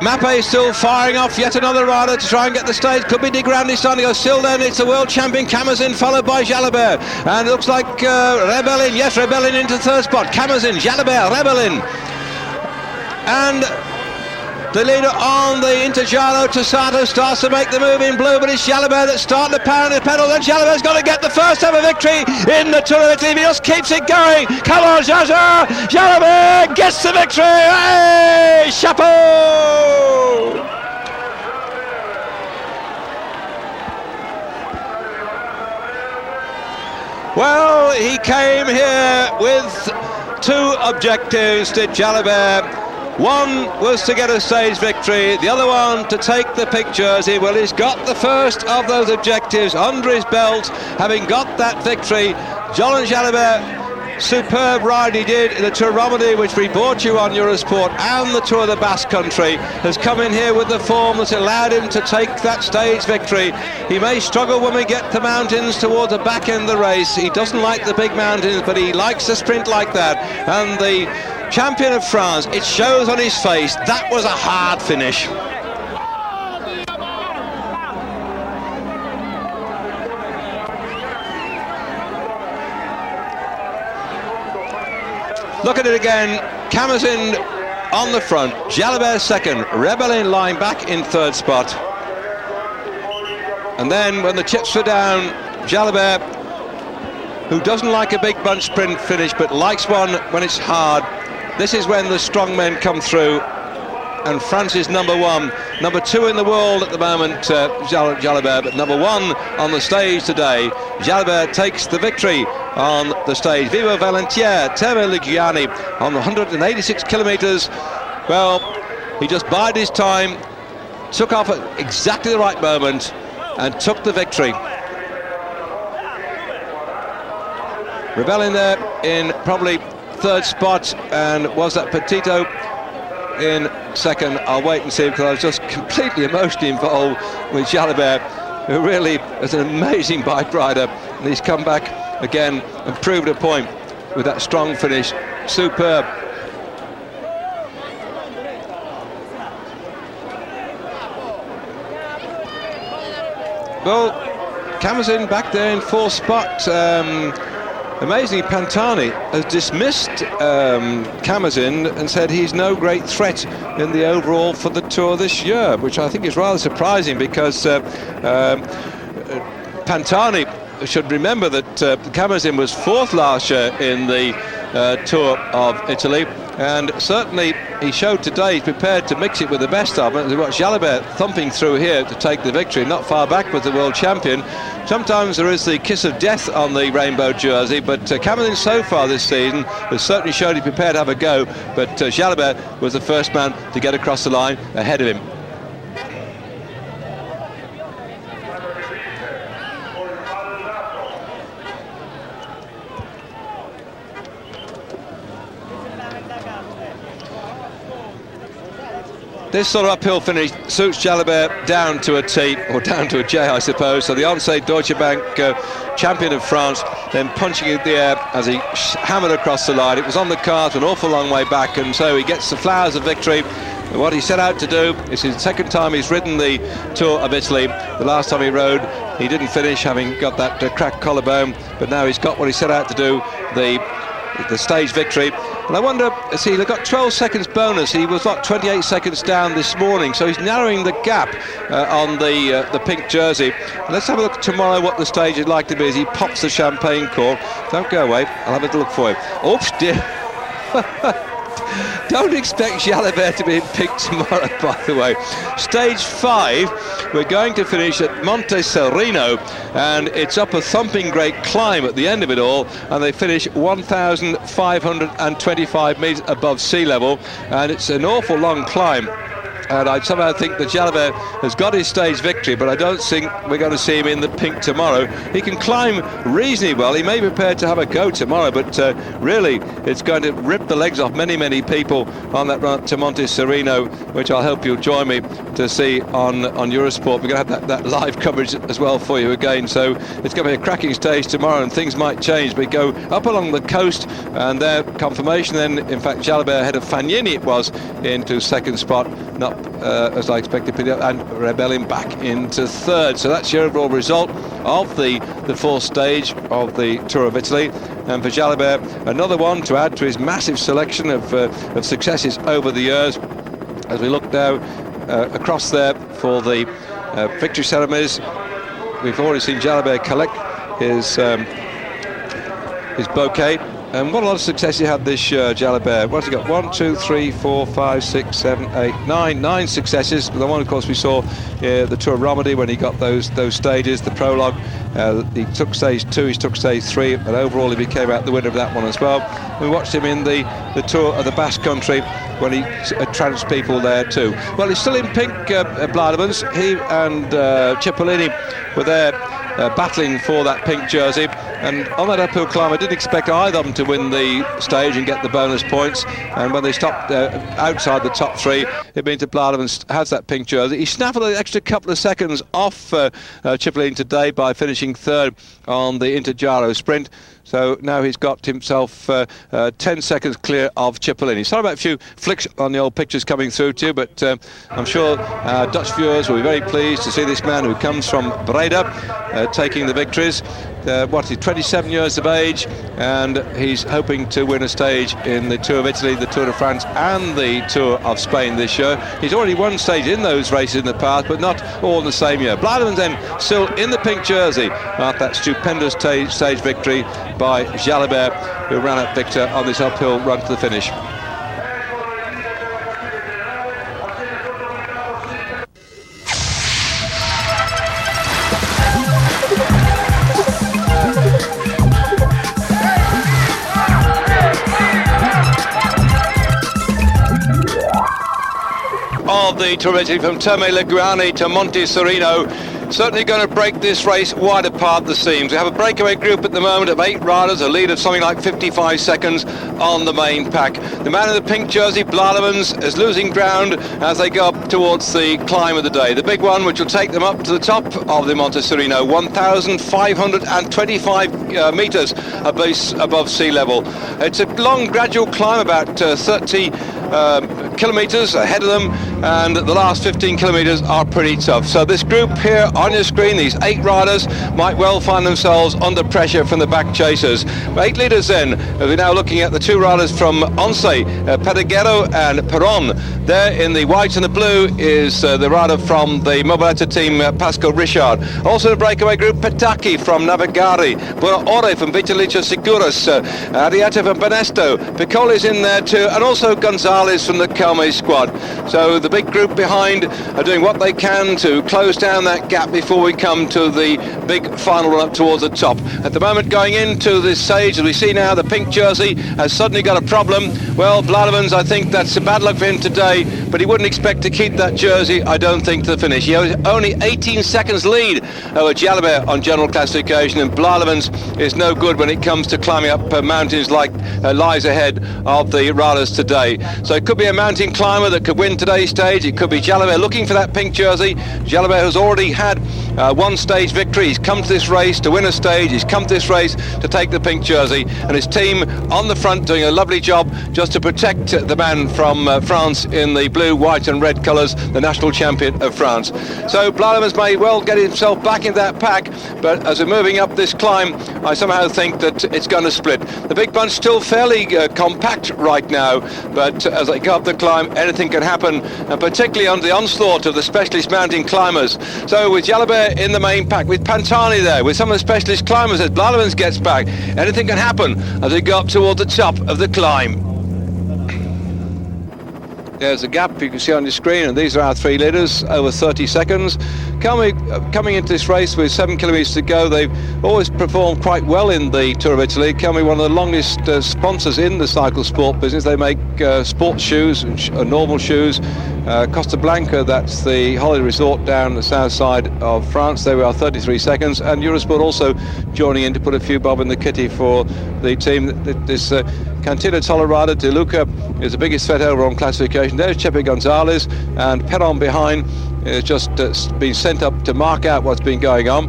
Mappe still firing off yet another rider to try and get the stage. Could be De Grandi starting to go. Still then it's the world champion Camazin, followed by Jalabert, and it looks like Rebellin. Yes, Rebellin into third spot. Camazin, Jalabert, Rebellin, and the leader on the Intergiallo, Tossato, starts to make the move in blue, but it's Jalabert that's starting to pound the pedal. Then Jalabert's got to get the first ever victory in the Tour of Italy. He just keeps it going. Come on, Jaja! Jalabert gets the victory! Hey, chapeau! Well, he came here with two objectives, did Jalabert. One was to get a stage victory, the other one to take the pink jersey. Well, he's got the first of those objectives under his belt, having got that victory. Jolyon Jalabert, superb ride he did in the Tour Romandie, which we brought you on Eurosport, and the Tour of the Basque Country, has come in here with the form that's allowed him to take that stage victory. He may struggle when we get to mountains towards the back end of the race. He doesn't like the big mountains, but he likes to sprint like that. And the champion of France, it shows on his face, that was a hard finish. Look at it again. Camazin on the front, Jalabert second, Rebellin lying back in third spot. And then when the chips were down, Jalabert, who doesn't like a big bunch sprint finish but likes one when it's hard, this is when the strong men come through, and France is number one. Number two in the world at the moment, Jalabert, but number one on the stage today. Jalabert takes the victory on the stage. Vivo Valentier, Teve Luciani on the 186 kilometres. Well, he just bided his time, took off at exactly the right moment, and took the victory. Rebellin there in probably third spot, and was that Petito in second. I'll wait and see, because I was just completely emotionally involved with Jalabert, who really is an amazing bike rider, and he's come back again and proved a point with that strong finish. Superb. Well, Kamazin back there in fourth spot. Amazingly, Pantani has dismissed Kamazin and said he's no great threat in the overall for the Tour this year, which I think is rather surprising, because Pantani should remember that Kamazin was fourth last year in the Tour of Italy, and certainly he showed today he's prepared to mix it with the best of them. We've got Jalabert thumping through here to take the victory, not far back with the world champion. Sometimes there is the kiss of death on the rainbow jersey, but Kamazin so far this season has certainly showed he's prepared to have a go, but Jalabert was the first man to get across the line ahead of him. This sort of uphill finish suits Jalabert down to a T, or down to a J, I suppose. So the Once Deutsche Bank champion of France, then punching in the air as he hammered across the line. It was on the cards an awful long way back, and so he gets the flowers of victory. And what he set out to do, it's his second time he's ridden the Tour of Italy. The last time he rode, he didn't finish, having got that cracked collarbone, but now he's got what he set out to do, the stage victory. And I wonder, see, he got 12 seconds bonus. He was like 28 seconds down this morning, so he's narrowing the gap on the pink jersey. And let's have a look tomorrow what the stage is like to be as he pops the champagne cork. Don't go away, I'll have a look for you. Oops, dear. Don't expect Jalabert to be in pink tomorrow, by the way. Stage 5, we're going to finish at Monte Serino, and it's up a thumping great climb at the end of it all, and they finish 1,525 metres above sea level, and it's an awful long climb. And I somehow think that Jalabert has got his stage victory, but I don't think we're going to see him in the pink tomorrow. He can climb reasonably well. He may be prepared to have a go tomorrow, but really it's going to rip the legs off many people on that run to Monte Serino, which I hope you'll join me to see on Eurosport. We're going to have that live coverage as well for you again. So it's going to be a cracking stage tomorrow, and things might change. We go up along the coast, and their confirmation then, in fact, Jalabert ahead of Fagnini it was into second spot, not as I expected, and Rebellin back into third. So that's the overall result of the fourth stage of the Tour of Italy. And for Jalabert, another one to add to his massive selection of successes over the years. As we look now across there for the victory ceremonies, we've already seen Jalabert collect his bouquet. And what a lot of success he had this year, Jalabert. What's he got? 1, 2, 3, 4, 5, 6, 7, 8, 9. 9 successes. The one, of course, we saw the Tour of Romandy when he got those stages, the prologue. He took stage 2, he took stage 3, and overall he became out the winner of that one as well. We watched him in the Tour of the Basque Country when he trounced people there too. Well, he's still in pink, Blademans. He and Cipollini were there battling for that pink jersey. And on that uphill climb, I didn't expect either of them to win the stage and get the bonus points. And when they stopped outside the top 3, it means that Blademans has that pink jersey. He snaffled an extra couple of seconds off Cipollini today by finishing third on the Giro sprint. So now he's got himself 10 seconds clear of Cipollini. Sorry about a few flicks on the old pictures coming through to you, but I'm sure Dutch viewers will be very pleased to see this man who comes from Breda taking the victories. He's 27 years of age, and he's hoping to win a stage in the Tour of Italy, the Tour de France and the Tour of Spain this year. He's already won stage in those races in the past, but not all in the same year. Blademans then still in the pink jersey after that stupendous stage victory by Jalabert, who ran out victor on this uphill run to the finish. Of the Tour of Italy from Terme Leguani to Monte Serino, certainly going to break this race wide apart the seams. We have a breakaway group at the moment of 8 riders, a lead of something like 55 seconds on the main pack. The man in the pink jersey, Blademans, is losing ground as they go up towards the climb of the day. The big one, which will take them up to the top of the Monte Sereno, 1,525 metres above sea level. It's a long, gradual climb, about 30 kilometres ahead of them, and the last 15 kilometres are pretty tough. So this group here on your screen, these 8 riders, might well find themselves under pressure from the back chasers. 8 leaders then, we're now looking at the 2 riders from Once, Pediguero and Perron. There in the white and the blue is the rider from the Mobiletta team, Pascal Richard. Also the breakaway group, Petacchi from Navigari, Ore from Vitalicia Seguros, Ariete from Benesto, Piccoli's in there too, and also Gonzalez from the Calme squad. So the big group behind are doing what they can to close down that gap before we come to the big final run up towards the top. At the moment, going into this stage, as we see now, the pink jersey has suddenly got a problem. Well, Blademans, I think that's a bad luck for him today, but he wouldn't expect to keep that jersey, I don't think, to the finish. He has only 18 seconds lead over Jalabert on general classification, and Blademans is no good when it comes to climbing up mountains like lies ahead of the riders today. So it could be a mountain climber that could win today's stage. It could be Jalabert looking for that pink jersey. Jalabert has already had one stage victory. He's come to this race to win a stage. He's come to this race to take the pink jersey, and his team on the front doing a lovely job just to protect the man from France in the blue, white and red colours, the national champion of France. So Blademans may well get himself back in that pack, but as we're moving up this climb, I somehow think that it's going to split. The big bunch still fairly compact right now, but as they go up the climb, anything can happen, and particularly under the onslaught of the specialist mountain climbers. So with Jalabert in the main pack, with Pantani there, with some of the specialist climbers, as Blademans gets back, anything can happen as we go up toward the top of the climb. There's a gap you can see on your screen, and these are our 3 leaders, over 30 seconds. Coming into this race with 7 kilometres to go, they've always performed quite well in the Tour of Italy. Calme, one of the longest sponsors in the cycle sport business. They make sports shoes and normal shoes. Costa Blanca, that's the holiday resort down the south side of France. There we are, 33 seconds. And Eurosport also joining in to put a few bob in the kitty for the team. This Cantina Tolerada de Luca is the biggest threat over on classification. There's Chepe Gonzalez, and Perron behind is just been sent up to mark out what's been going on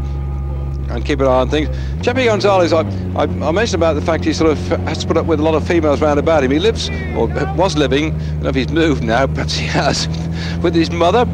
and keep an eye on things. Chepe Gonzalez, I mentioned about the fact he sort of has to put up with a lot of females round about him. He lives, or was living, I don't know if he's moved now, perhaps he has, with his mother,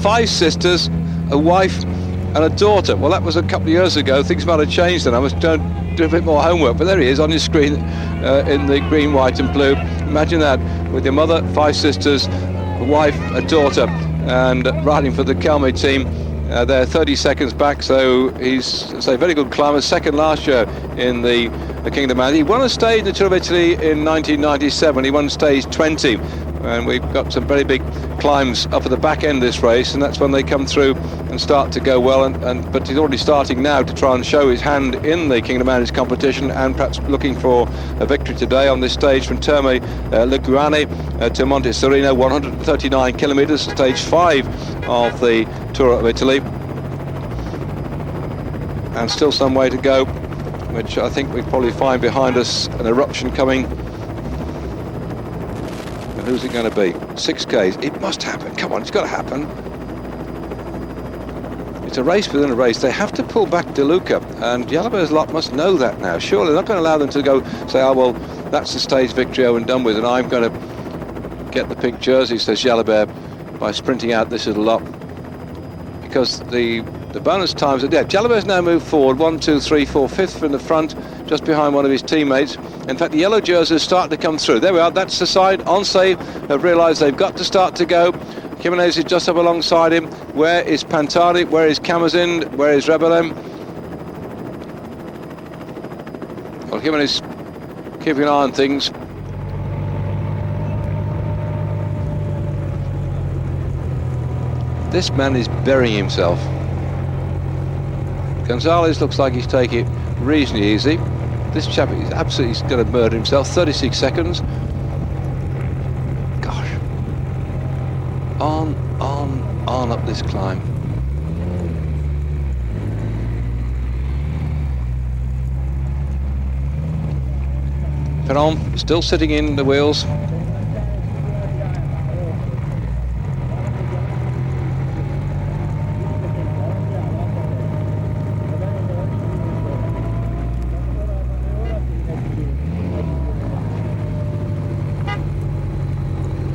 5 sisters, a wife and a daughter. Well, that was a couple of years ago. Things might have changed then. I was doing a bit more homework, but there he is on your screen in the green, white and blue. Imagine that, with your mother, 5 sisters, a wife, a daughter, and riding for the Calme team. They're 30 seconds back, so he's a very good climber. Second last year in the Kingdom Man. He won a stage in the Tour of Italy in 1997. He won stage 20, and we've got some very big climbs up at the back end of this race, and that's when they come through and start to go well. But he's already starting now to try and show his hand in the Kingdom Managed competition, and perhaps looking for a victory today on this stage from Terme Leguane to Monte Sereno, 139 kilometres, stage 5 of the Tour of Italy, and still some way to go, which I think we probably find behind us an eruption coming. And who's it going to be? 6Ks. It must happen. Come on, it's got to happen. It's a race within a race. They have to pull back De Luca, and Jalabert's lot must know that now. Surely they're not going to allow them to go say, oh well, that's the stage victory over and done with, and I'm going to get the pink jersey, says Jalabert, by sprinting out this little lot. Because the bonus times are there. Jalabert's now moved forward 1, 2, 3, 4, 5th from the front, just behind one of his teammates. In fact, the yellow jerseys are starting to come through. There we are, that's the side. Once have realised they've got to start to go. Jimenez is just up alongside him. Where is Pantani? Where is Camazin? Where is Rebelem? Well, Jimenez keeping an eye on things. This man is burying himself. Gonzalez looks like he's taking it reasonably easy. This chap is absolutely going to murder himself. 36 seconds. Gosh. On up this climb. Perron still sitting in the wheels.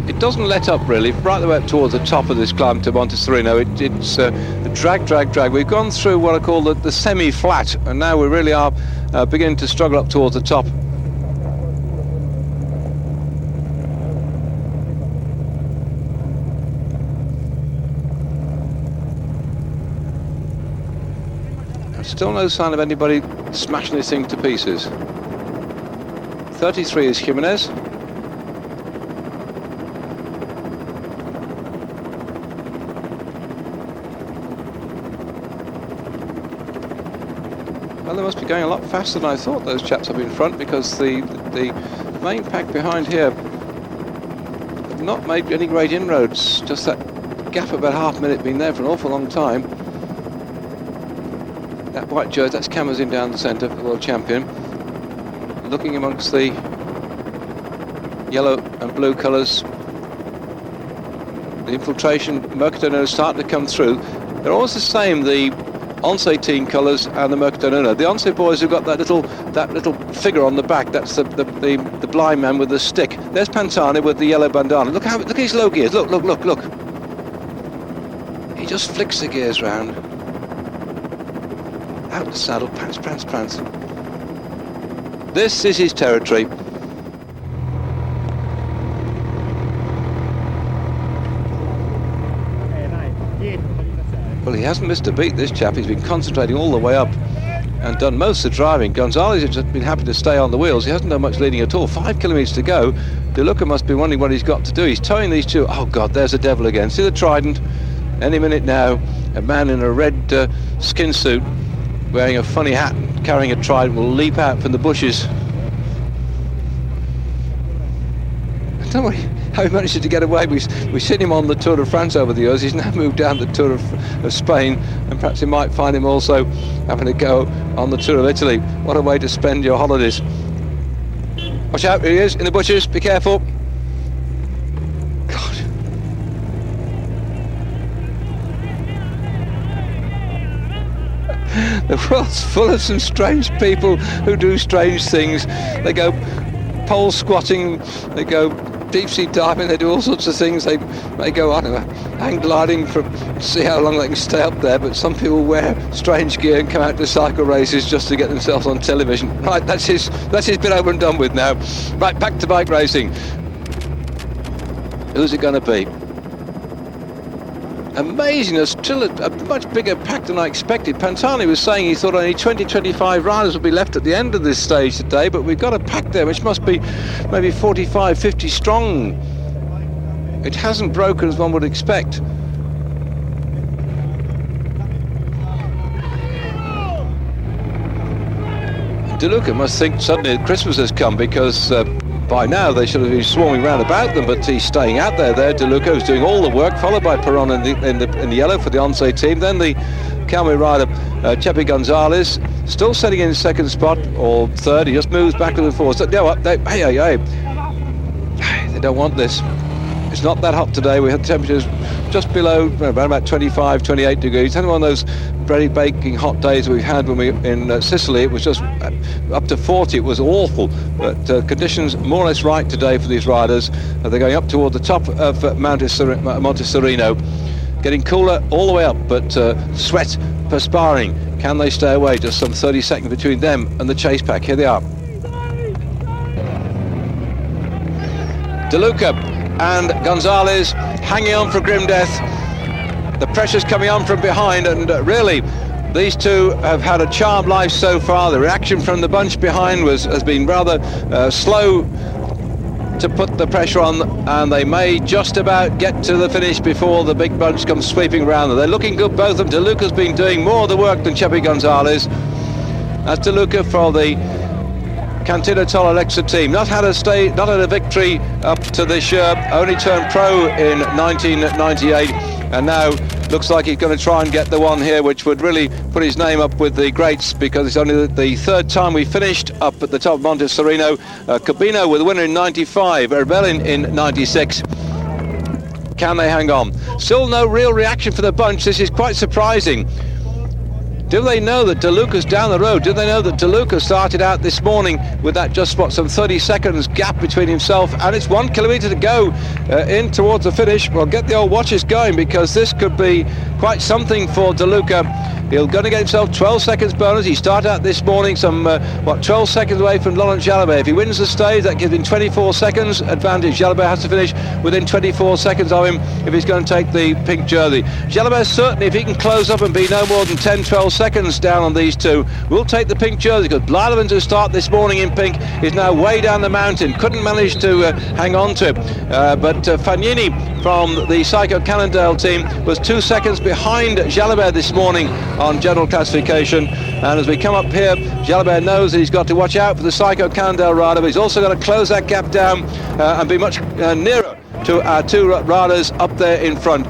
It doesn't let up really, right the way up towards the top of this climb to Monte Sereno. It's the drag. We've gone through what I call the semi-flat, and now we really are beginning to struggle up towards the top. Still no sign of anybody smashing this thing to pieces. 33 is Jimenez. Well, they must be going a lot faster than I thought, those chaps up in front, because the main pack behind here have not made any great inroads. Just that gap of about half a minute been there for an awful long time. That white jersey, that's Kamazin down the centre, the world champion. Looking amongst the yellow and blue colours. The infiltration, Mercatone is starting to come through. They're always the same, the Once team colours and the Mercatone. The Once boys have got that little figure on the back. That's the blind man with the stick. There's Pantani with the yellow bandana. Look at his low gears. Look. He just flicks the gears round. Out the saddle, prance. This is his territory. Well, he hasn't missed a beat, this chap. He's been concentrating all the way up and done most of the driving. Gonzalez has just been happy to stay on the wheels. He hasn't done much leading at all. 5 kilometres to go. De Luca must be wondering what he's got to do. He's towing these two. Oh, God, there's the devil again. See the trident? Any minute now, a man in a red skin suit, wearing a funny hat and carrying a trident, will leap out from the bushes. I don't know how he manages to get away. We've seen him on the Tour de France over the years. He's now moved down the Tour of Spain, and perhaps you might find him also having a go on the Tour of Italy. What a way to spend your holidays. Watch out, here he is in the bushes, be careful. God. The world's full of some strange people who do strange things. They go pole squatting, they go deep sea diving, they do all sorts of things. They may go, I don't know, hang gliding for see how long they can stay up there, but some people wear strange gear and come out to cycle races just to get themselves on television. Right, that's his bit over and done with now. Right, back to bike racing. Who's it going to be? Amazing, there's still a much bigger pack than I expected. Pantani was saying he thought only 20-25 riders would be left at the end of this stage today, but we've got a pack there which must be maybe 45-50 strong. It hasn't broken as one would expect. De Luca must think suddenly that Christmas has come, because by now they should have been swarming round about them, but he's staying out there. De Luca is doing all the work, followed by Perron in the yellow for the Once team. Then the Calme rider Chepi Gonzalez still sitting in second spot or third. He just moves back and forth. So, hey, they don't want this. It's not that hot today. We had temperatures just below around about 25-28 degrees. Had one of those very baking hot days we've had when we in Sicily. It was just up to 40. It was awful, but conditions more or less right today for these riders. They're going up toward the top of Monte Sereno, getting cooler all the way up, but sweat perspiring. Can they stay away? Just some 30 seconds between them and the chase pack. Here they are. De Luca and Gonzalez hanging on for grim death. The pressure's coming on from behind, and really these two have had a charmed life so far. The reaction from the bunch behind has been rather slow to put the pressure on, and they may just about get to the finish before the big bunch comes sweeping around them. They're looking good, both of them. De Luca's been doing more of the work than Chepi Gonzalez. That's De Luca for the Cantina Toll Alexa team. Not had a victory up to this year, only turned pro in 1998, and now looks like he's going to try and get the one here, which would really put his name up with the greats, because it's only the third time we finished up at the top of Monte Sereno. Cabino with the winner in 95, Erbelin in 96. Can they hang on? Still no real reaction for the bunch. This is quite surprising. Do they know that De Luca's down the road? Do they know that De Luca started out this morning with that just some 30 seconds gap between himself, and it's 1 kilometre to go in towards the finish? Well, get the old watches going, because this could be quite something for De Luca. He's going to get himself 12 seconds bonus. He started out this morning some 12 seconds away from Laurent Jalabert. If he wins the stage, that gives him 24 seconds advantage. Jalabert has to finish within 24 seconds of him if he's going to take the pink jersey. Jalabert certainly, if he can close up and be no more than 10-12 seconds down on these two, will take the pink jersey, because Blyleven, to start this morning in pink, is now way down the mountain. Couldn't manage to hang on to it. But Fagnini from the Psycho Cannondale team was 2 seconds behind Jalabert this morning on general classification. And as we come up here, Jalabert knows that he's got to watch out for the Psycho Cannondale rider, but he's also got to close that gap down and be much nearer to our two riders up there in front.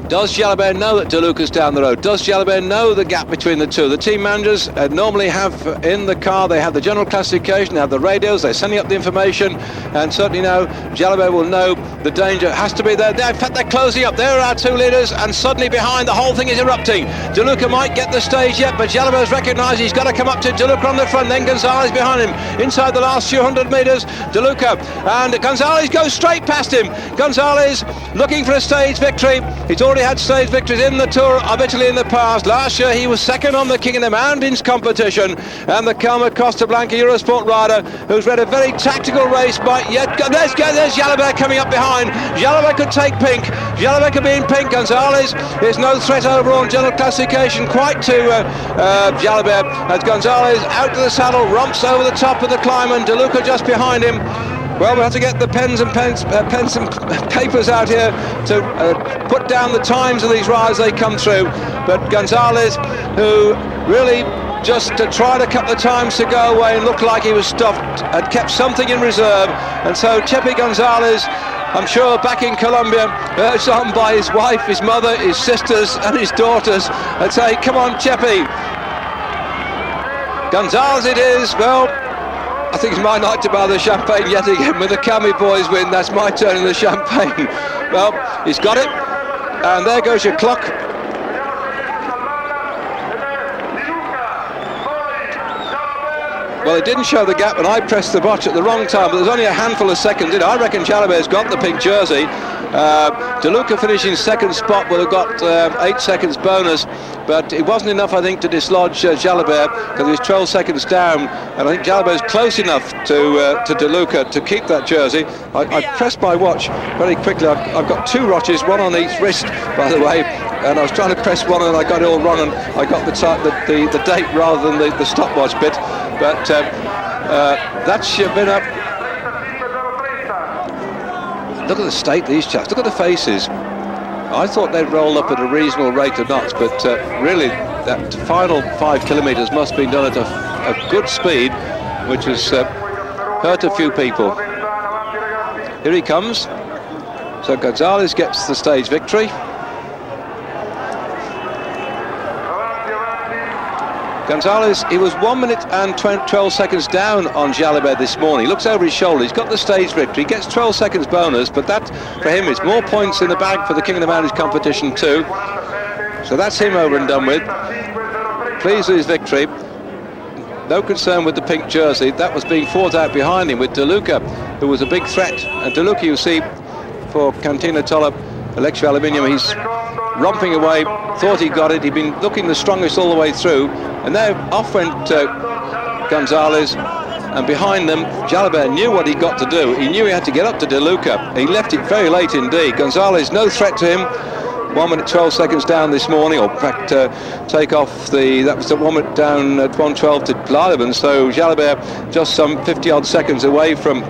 Does Jalabert know that De Luca's down the road? Does Jalabert know the gap between the two? The team managers normally have in the car, they have the general classification, they have the radios, they're sending up the information, and certainly now Jalabert will know the danger has to be there. In fact, they're closing up. There are our two leaders, and suddenly behind, the whole thing is erupting. De Luca might get the stage yet, but Jalabert's recognised he's got to come up to De Luca on the front, then Gonzalez behind him. Inside the last few hundred metres, De Luca, and Gonzalez goes straight past him. Gonzalez looking for a stage victory. He's already had stage victories in the Tour of Italy in the past. Last year he was second on the King of the Mountains competition, and the Calma Costa Blanca Eurosport rider, who's read a very tactical race, but yet there's Jalabert coming up behind. Jalabert could take pink. Jalabert could be in pink. Gonzalez is no threat overall in general classification quite to Jalabert, as Gonzalez out to the saddle, romps over the top of the climb, and De Luca just behind him. Well, we'll have to get the pens and papers out here to put down the times of these rides they come through. But Gonzalez, who really just to try to cut the times to go away and look like he was stuffed, had kept something in reserve. And so Chepi Gonzalez, I'm sure back in Colombia, urged on by his wife, his mother, his sisters and his daughters, and say, come on Chepi. Gonzalez it is. Well, I think it's my night to buy the champagne yet again. With the Cami boys win, that's my turn in the champagne. Well, he's got it, and there goes your clock. Well, it didn't show the gap, and I pressed the botch at the wrong time, but there's only a handful of seconds in. I reckon Jalabert's got the pink jersey. De Luca finishing second spot would have got 8 seconds bonus, but it wasn't enough, I think, to dislodge Jalabert, because he was 12 seconds down, and I think Jalabert's close enough to De Luca to keep that jersey. I pressed my watch very quickly. I've got 2 watches, one on each wrist, by the way, and I was trying to press one and I got it all wrong, and I got the date rather than the stopwatch bit. But that's been up. Look at the state of these chaps. Look at the faces. I thought they'd roll up at a reasonable rate of knots, but really that final 5 kilometres must have been done at a good speed, which has hurt a few people. Here he comes. So Gonzalez gets the stage victory. Gonzalez, he was 1 minute and 12 seconds down on Jalabert this morning. He looks over his shoulder, he's got the stage victory, he gets 12 seconds bonus, but that, for him, is more points in the bag for the King of the Mountains competition too. So that's him over and done with. Pleased with his victory. No concern with the pink jersey. That was being fought out behind him with De Luca, who was a big threat. And De Luca, you see, for Cantina Tolla Electro Aluminium, he's romping away, thought he got it, he'd been looking the strongest all the way through, and there off went Gonzalez, and behind them Jalabert knew what he'd got to do. He knew he had to get up to De Luca. He left it very late indeed. Gonzalez, no threat to him. 1 minute 12 seconds down this morning, or in fact take off that was the 1 minute down at 1:12 to Blyleven, so Jalabert just some 50 odd seconds away from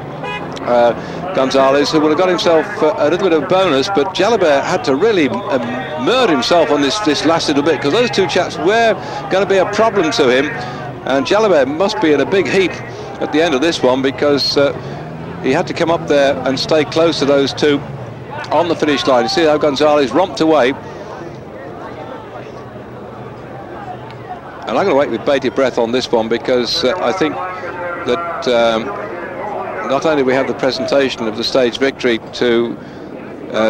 Gonzalez, who would have got himself a little bit of bonus, but Jalabert had to really murder himself on this last little bit, because those 2 chaps were going to be a problem to him, and Jalabert must be in a big heap at the end of this one, because he had to come up there and stay close to those 2 on the finish line. You see how Gonzalez romped away. And I'm going to wait with bated breath on this one, because I think that not only we have the presentation of the stage victory to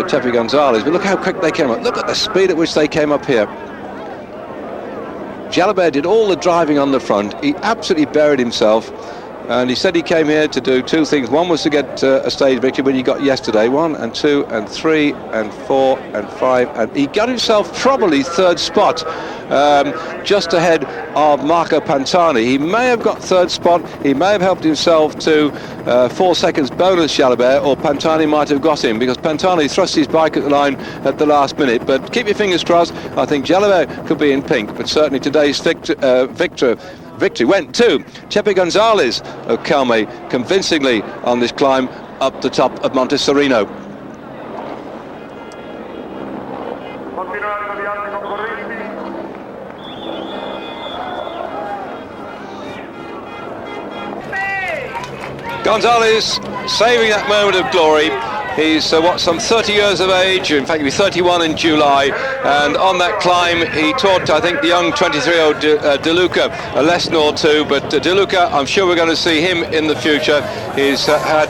Chepe Gonzalez, but look how quick they came up. Look at the speed at which they came up here. Jalabert did all the driving on the front. He absolutely buried himself, and he said he came here to do two things. One was to get a stage victory, but he got yesterday 1 and 2 and 3 and 4 and 5, and he got himself probably third spot, just ahead of Marco Pantani. He may have got third spot. He may have helped himself to 4 seconds bonus, Jalabert, or Pantani might have got him, because Pantani thrust his bike at the line at the last minute. But keep your fingers crossed. I think Jalabert could be in pink, but certainly today's victory went to Chepe Gonzalez, who came convincingly on this climb up the top of Monte Sereno. Gonzalez saving that moment of glory. He's some 30 years of age. In fact, he'll be 31 in July. And on that climb, he taught, I think, the young 23-year-old De Luca a lesson or two. But De Luca, I'm sure we're going to see him in the future. He's had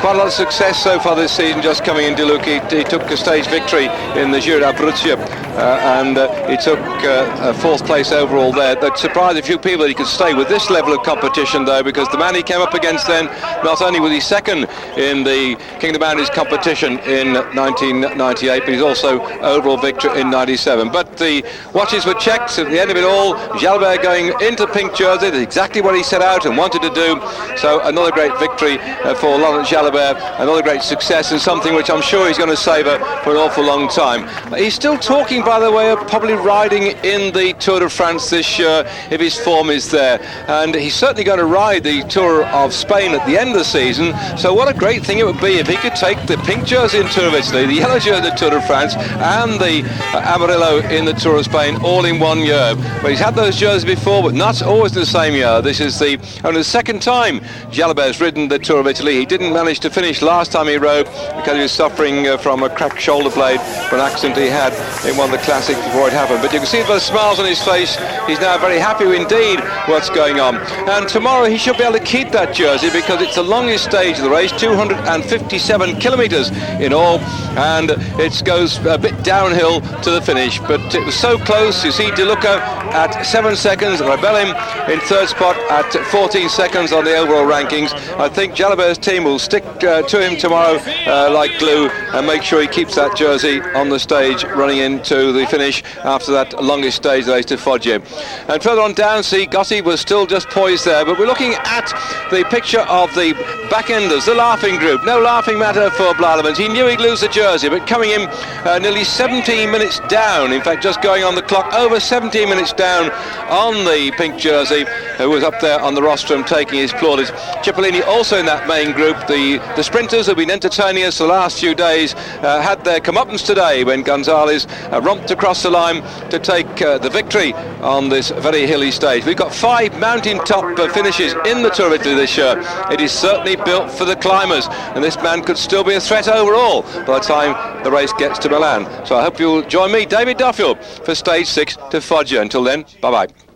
quite a lot of success so far this season, just coming in. De Luca, he took a stage victory in the Giro d'Abruzzo, and he took a fourth place overall there. That surprised a few people that he could stay with this level of competition, though, because the man he came up against then, not only was he second in the Kingdom Mountains competition in 1998, but he's also overall victor in 97. But the watches were checked at the end of it all. Jalabert going into pink jersey, that's exactly what he set out and wanted to do. So another great victory for Laurent Jalabert, another great success, and something which I'm sure he's going to savour for an awful long time. He's still talking, by the way, of probably riding in the Tour de France this year if his form is there, and he's certainly going to ride the Tour of Spain at the end of the season. So what a great thing it would be if he could take the pink jersey in Tour of Italy, the yellow jersey in the Tour de France, and the Amarillo in the Tour of Spain all in 1 year. But he's had those jerseys before, but not always in the same year. This is only the second time Jalabert's ridden the Tour of Italy. He didn't manage to finish last time he rode because he was suffering from a cracked shoulder blade for an accident he had in one of the classics before it happened. But you can see the smiles on his face. He's now very happy indeed what's going on. And tomorrow he should be able to keep that jersey, because it's the longest stage of the race, 257 kilometres in all, and it goes a bit downhill to the finish. But it was so close. You see De Luca at 7 seconds, Rebellin in third spot at 14 seconds on the overall rankings. I think Jalabert's team will stick to him tomorrow like glue, and make sure he keeps that jersey on the stage running into the finish after that longest stage race to Foggia. And further on down, see, Gotti was still just poised there, but we're looking at the picture of the back-enders, the laughing group. No laughing matter for Blademans. He knew he'd lose the jersey, but coming in nearly 17 minutes down, in fact just going on the clock, over 17 minutes down on the pink jersey, who was up there on the rostrum taking his plaudits. Cipollini also in that main group. The sprinters who've been entertaining us the last few days had their comeuppance today when Gonzalez romped across the line to take the victory on this very hilly stage. We've got 5 mountain-top finishes in the Tour of Italy this year. It is certainly built for the climbers, and this man could still be a threat overall by the time the race gets to Milan. So I hope you'll join me, David Duffield, for stage 6 to Foggia. Until then, bye-bye.